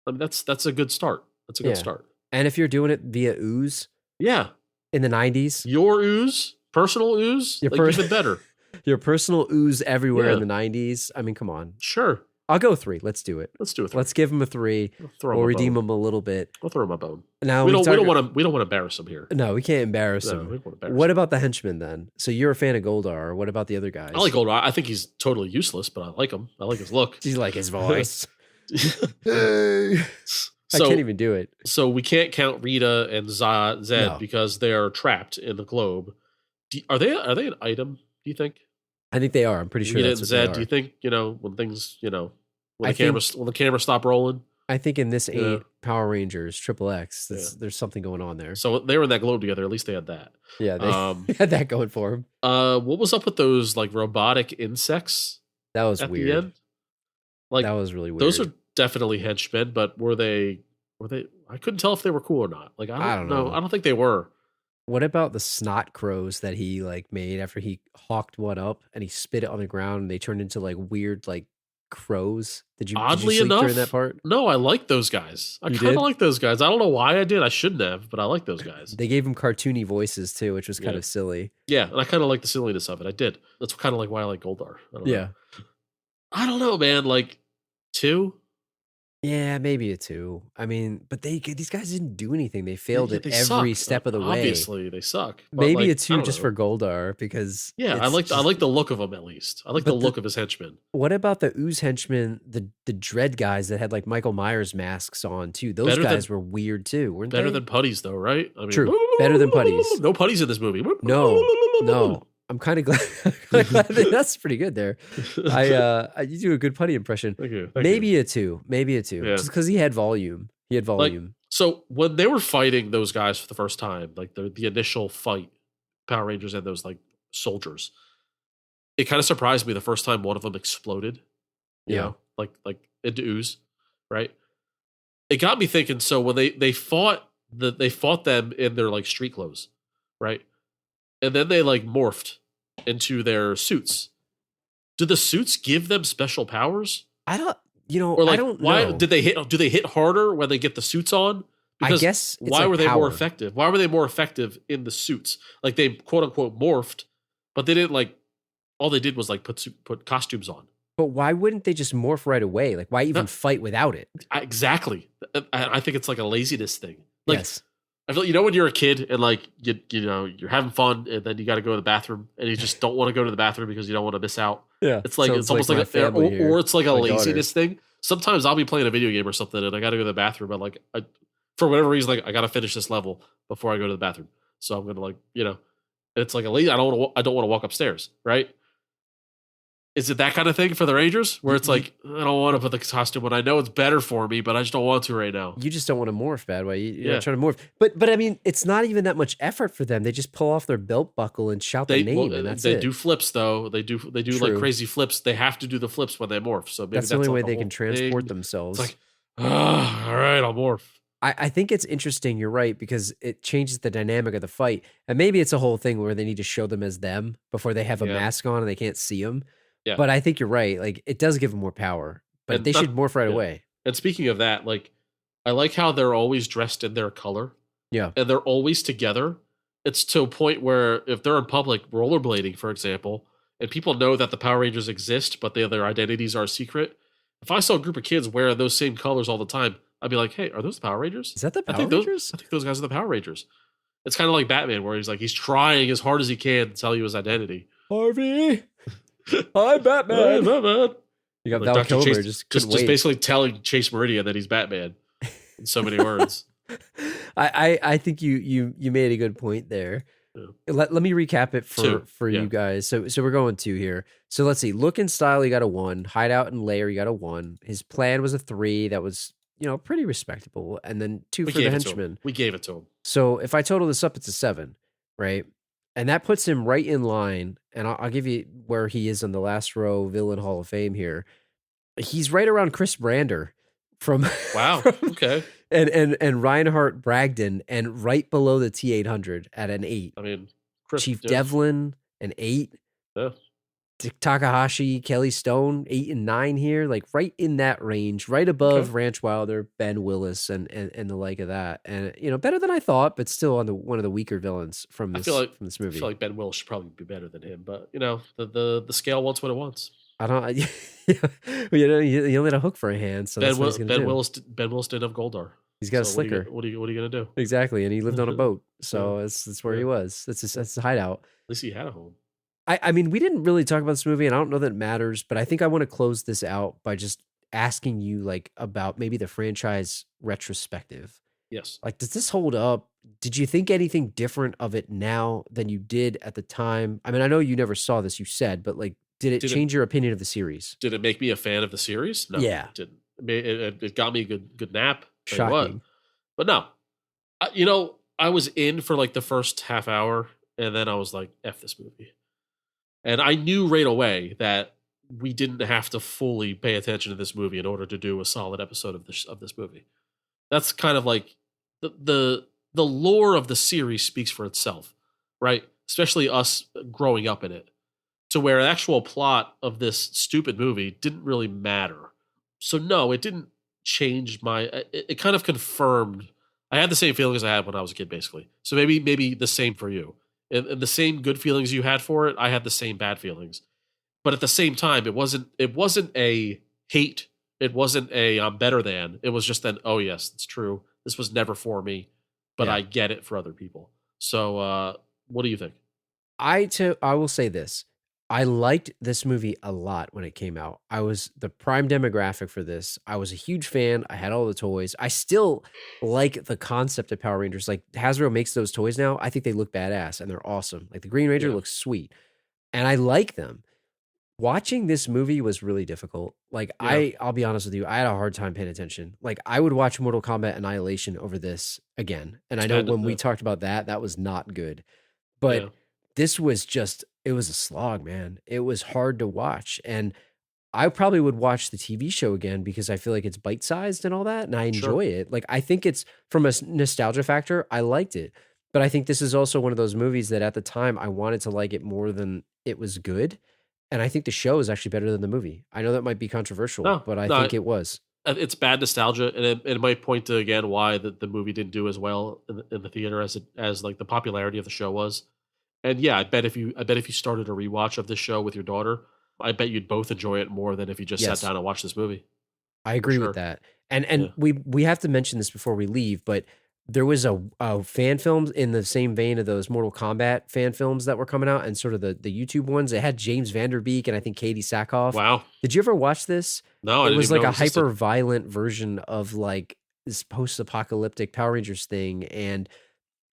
I mean, that's a good start. That's a good Yeah. start. And if you're doing it via ooze Yeah, in the 90s, your ooze, personal ooze, Your like even better. your personal ooze everywhere in Yeah. the 90s. I mean, come on. Sure, I'll go 3. Let's do it. let's do it. Let's give him a 3. We'll throw We'll him a redeem bone. him a little bit. We'll throw him a bone. Now We don't talk- want to embarrass him here. No, we can't embarrass No, him. we don't wanna embarrass What him. about the henchman then? So you're a fan of Goldar. What about the other guys? I like Goldar. I think he's totally useless, but I like him. I like his look. Do you like his voice? so, I can't even do it. So we can't count Rita and Zed No. because they are trapped in the globe. Are they an item? Do you think? I think they are. I'm pretty sure Rita that's and what Zed. they Do are. you think when things when I the camera stop rolling? I think in this 8 Yeah. Power Rangers Triple X, there's something going on there. So they were in that globe together. At least they had that. Yeah, they Um, had that going for them. What was up with those like robotic insects That was at weird. the end? Like That was really weird. those are definitely henchmen, but were they? I couldn't tell if they were cool or not. Like I don't know. I don't think they were. What about the snot crows that he like made after he hawked one up and he spit it on the ground and they turned into like weird like crows? Did you Oddly sleep enough, during that part? No, I like those guys. I You kind did? of like those guys. I don't know why I did. I shouldn't have, but I like those guys. They gave him cartoony voices too, which was kind Yeah. of silly. Yeah, and I kind of like the silliness of it. I did. That's kind of like why I like Goldar. I don't know. Yeah. I don't know, man. Like 2. Yeah, maybe a 2. I mean, but these guys didn't do anything. They failed at They every suck. step of the way. Obviously, they suck. But Maybe like, a I 2 don't just know. for Goldar because Yeah, I it's like just- the look of him at least. I like But the the- look of his henchmen. What about the ooze henchmen, the dread guys that had like Michael Myers masks on too? Those Better than- guys were weird too, weren't Better they? than putties, though, right? I mean, True. Better than putties. No putties in this movie. No. I'm kind of glad. That's pretty good there. You do a good putty impression. Thank you. Maybe a 2. Maybe a 2. Yeah. Just because he had volume. He had volume. So when they were fighting those guys for the first time, like the initial fight, Power Rangers and those like soldiers, it kind of surprised me the first time one of them exploded. You Yeah. know, like into ooze, right? It got me thinking. So when they fought them in their like street clothes, right? And then they like morphed into their suits. Did the suits give them special powers? I don't. Or like I don't why know. did they hit? Do they hit harder when they get the suits on? I guess it's why like were they more power. effective? Why were they more effective in the suits? Like they quote unquote morphed, but they didn't like. All they did was like put costumes on. But why wouldn't they just morph right away? Like, why even fight without it? Exactly. I think it's like a laziness thing. Like Yes. I feel when you're a kid and like you know you're having fun and then you got to go to the bathroom and you just don't want to go to the bathroom because you don't want to miss out. Yeah. It's like Sounds it's almost my like family here. or it's like a My daughter. laziness thing. Sometimes I'll be playing a video game or something and I got to go to the bathroom, but like for whatever reason, like I got to finish this level before I go to the bathroom. So I'm gonna like and it's like a lazy. I don't want to walk upstairs, right? Is it that kind of thing for the Rangers where it's like I don't want to put the costume on? I know it's better for me, but I just don't want to right now. You just don't want to morph, bad way. You're Yeah. not trying to morph. But I mean, it's not even that much effort for them. They just pull off their belt buckle and shout the name, and that's they it. do flips though. They do like True. crazy flips. They have to do the flips when they morph. So maybe That's the only way like they whole can transport thing. themselves. It's like, all right, I'll morph. I think it's interesting. You're right, because it changes the dynamic of the fight. And maybe it's a whole thing where they need to show them as them before they have a Yeah. mask on and they can't see them. Yeah. But I think you're right. Like, it does give them more power, but And they not- should morph right yeah. away. And speaking of that, like I like how they're always dressed in their color. Yeah. And they're always together. It's to a point where if they're in public rollerblading, for example, and people know that the Power Rangers exist, but their identities are secret. If I saw a group of kids wearing those same colors all the time, I'd be like, "Hey, are those the Power Rangers?" Is that the I Power think Rangers? I think those guys are the Power Rangers. It's kind of like Batman, where he's trying as hard as he can to tell you his identity. Harvey. Hi, Batman. Batman. You got Like Val Dr. Kilmer. Chase, Just just couldn't wait. basically telling Chase Meridian that he's Batman in so many words. I think you made a good point there. Let me recap it Two, for yeah. you guys. So we're going 2 here. So let's see. Look and style, he got a 1. Hideout and layer, he got a 1. His plan was a 3. That was, pretty respectable. And then 2 We for the gave it to him. henchman. We gave it to him. So if I total this up, it's a 7, right? And that puts him right in line. And I'll give you where he is on the last row villain Hall of Fame here. He's right around Chris Brander from Wow. Okay. and Reinhard Bragdon, and right below the T800 at an 8. I mean, Chris, Chief yeah, Devlin, an 8. yeah. Takahashi, Kelly Stone, 8 and 9 here, like right in that range, right above Okay. Ranch Wilder, Ben Willis, and the like of that. And better than I thought, but still on one of the weaker villains from I this feel like from this I movie. feel like Ben Willis should probably be better than him, but the scale wants what it wants. I don't, you only had a hook for a hand, so that's what he's gonna Ben do. Willis didn't have Goldar. He's got a So what are you- slicker. What are you gonna do? Exactly, and he lived on a boat, so that's where he Yeah. was. That's his hideout. At least he had a home. I mean, we didn't really talk about this movie, and I don't know that it matters, but I think I want to close this out by just asking you, like, about maybe the franchise retrospective. Yes. Like, does this hold up? Did you think anything different of it now than you did at the time? I mean, I know you never saw this, you said, but like, did it change your opinion of the series? Did it make me a fan of the series? No, Yeah. it didn't. It got me a good nap. Tell you what. Shocking. But no, I was in for like the first half hour, and then I was like, "F this movie," and I knew right away that we didn't have to fully pay attention to this movie in order to do a solid episode of this movie. That's kind of like the lore of the series speaks for itself, right? Especially us growing up in it, to where the actual plot of this stupid movie didn't really matter. So no, it didn't change my. It kind of confirmed. I had the same feelings I had when I was a kid, basically. So maybe the same for you. And the same good feelings you had for it, I had the same bad feelings. But at the same time, it wasn't a hate. It wasn't a I'm better than. It was just an, oh yes, it's true. This was never for me, but Yeah. I get it for other people. So what do you think? I will say this. I liked this movie a lot when it came out. I was the prime demographic for this. I was a huge fan. I had all the toys. I still like the concept of Power Rangers. Like, Hasbro makes those toys now. I think they look badass and they're awesome. Like, the Green Ranger Yeah. looks sweet. And I like them. Watching this movie was really difficult. Like, Yeah. I'll be honest with you, I had a hard time paying attention. Like, I would watch Mortal Kombat Annihilation over this again. And I know And, when we talked about that was not good. But Yeah. this was just, it was a slog, man. It was hard to watch. And I probably would watch the TV show again because I feel like it's bite sized and all that. And I enjoy it. Like, I think it's from a nostalgia factor, I liked it. But I think this is also one of those movies that at the time I wanted to like it more than it was good. And I think the show is actually better than the movie. I know that might be controversial, No, but I no, think it was. It's bad nostalgia, and it might point to again why the movie didn't do as well in the theater as like the popularity of the show was. And yeah, I bet if you started a rewatch of this show with your daughter, I bet you'd both enjoy it more than if you just Yes. sat down and watched this movie. I agree sure. with that. And Yeah. we have to mention this before we leave, but there was a fan film in the same vein of those Mortal Kombat fan films that were coming out and sort of the YouTube ones. It had James Vanderbeek and I think Katie Sackhoff. Wow, Did you ever watch this? no, I It didn't was even like know a it existed. hyper violent version of like this post-apocalyptic Power Rangers thing. And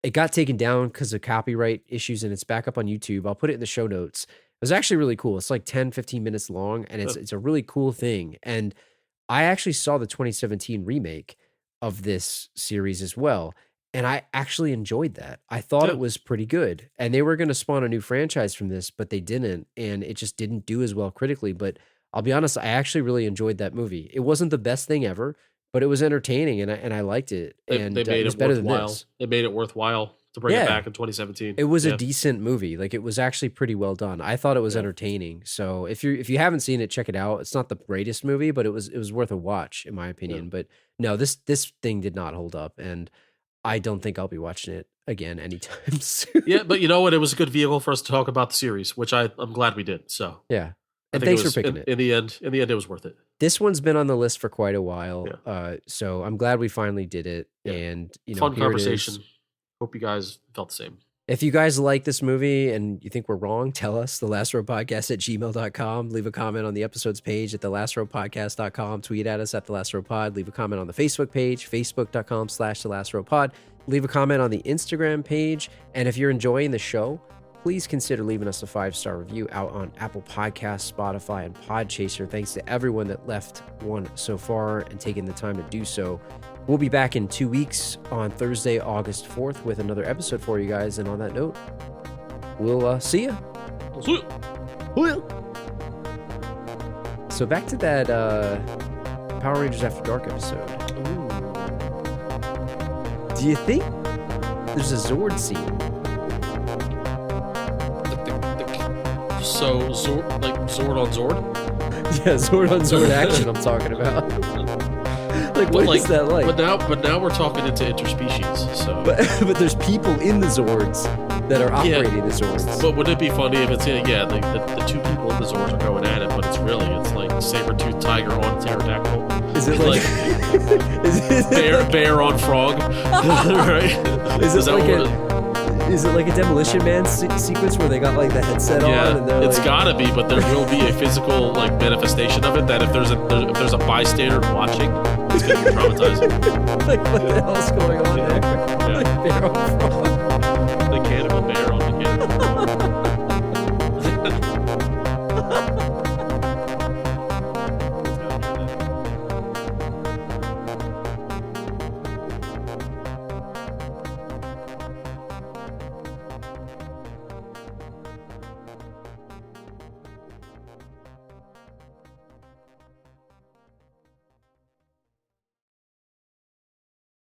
it got taken down because of copyright issues and it's back up on YouTube. I'll put it in the show notes. It was actually really cool. It's like 10, 15 minutes long and it's a really cool thing. And I actually saw the 2017 remake of this series as well. And I actually enjoyed that. I thought Yeah. it was pretty good. And they were going to spawn a new franchise from this, but they didn't. And it just didn't do as well critically. But I'll be honest, I actually really enjoyed that movie. It wasn't the best thing ever, but it was entertaining and I liked it. And They made it was it better than worthwhile. this. They made it worthwhile to bring Yeah. it back in 2017. It was Yeah. a decent movie. Like, it was actually pretty well done. I thought it was Yeah. entertaining. So if you haven't seen it, check it out. It's not the greatest movie, but it was worth a watch in my opinion. But no, this thing did not hold up, and I don't think I'll be watching it again anytime soon. Yeah, but you know what? It was a good vehicle for us to talk about the series, which I'm glad we did. So Yeah. I And think thanks it was, for picking it. In the end, it was worth it. This one's been on the list for quite a while. Yeah. So I'm glad we finally did it. Yeah. And Fun here it is. conversation. Hope you guys felt the same. If you guys like this movie and you think we're wrong, tell us. TheLastRowPodcast@gmail.com. Leave a comment on the episode's page at TheLastRowPodcast.com. Tweet at us at TheLastRowPod. Leave a comment on the Facebook page, Facebook.com/TheLastRowPod. Leave a comment on the Instagram page. And if you're enjoying the show, please consider leaving us a 5-star review out on Apple Podcasts, Spotify, and Podchaser. Thanks to everyone that left one so far and taking the time to do so. We'll be back in 2 weeks on Thursday, August 4th with another episode for you guys. And on that note, we'll see ya. So back to that Power Rangers After Dark episode. Do you think there's a Zord scene? So Zord, like Zord on Zord? Yeah, Zord on Zord action I'm talking about. Like, what is that like? But now we're talking into interspecies. So, but there's people in the Zords that are operating the Zords. But wouldn't it be funny if it's like the two people in the Zords are going at it, but it's like saber-toothed tiger on pterodactyl. Is it like bear on frog? Right? Is it like a Demolition Man sequence where they got like the headset on? And it's gotta be, but there will be a physical like manifestation of it. That if there's a bystander watching, it's gonna be traumatizing. Like what the hell's going on there? Yeah. Like bear on frog. The cannibal bear on the cannibal frog.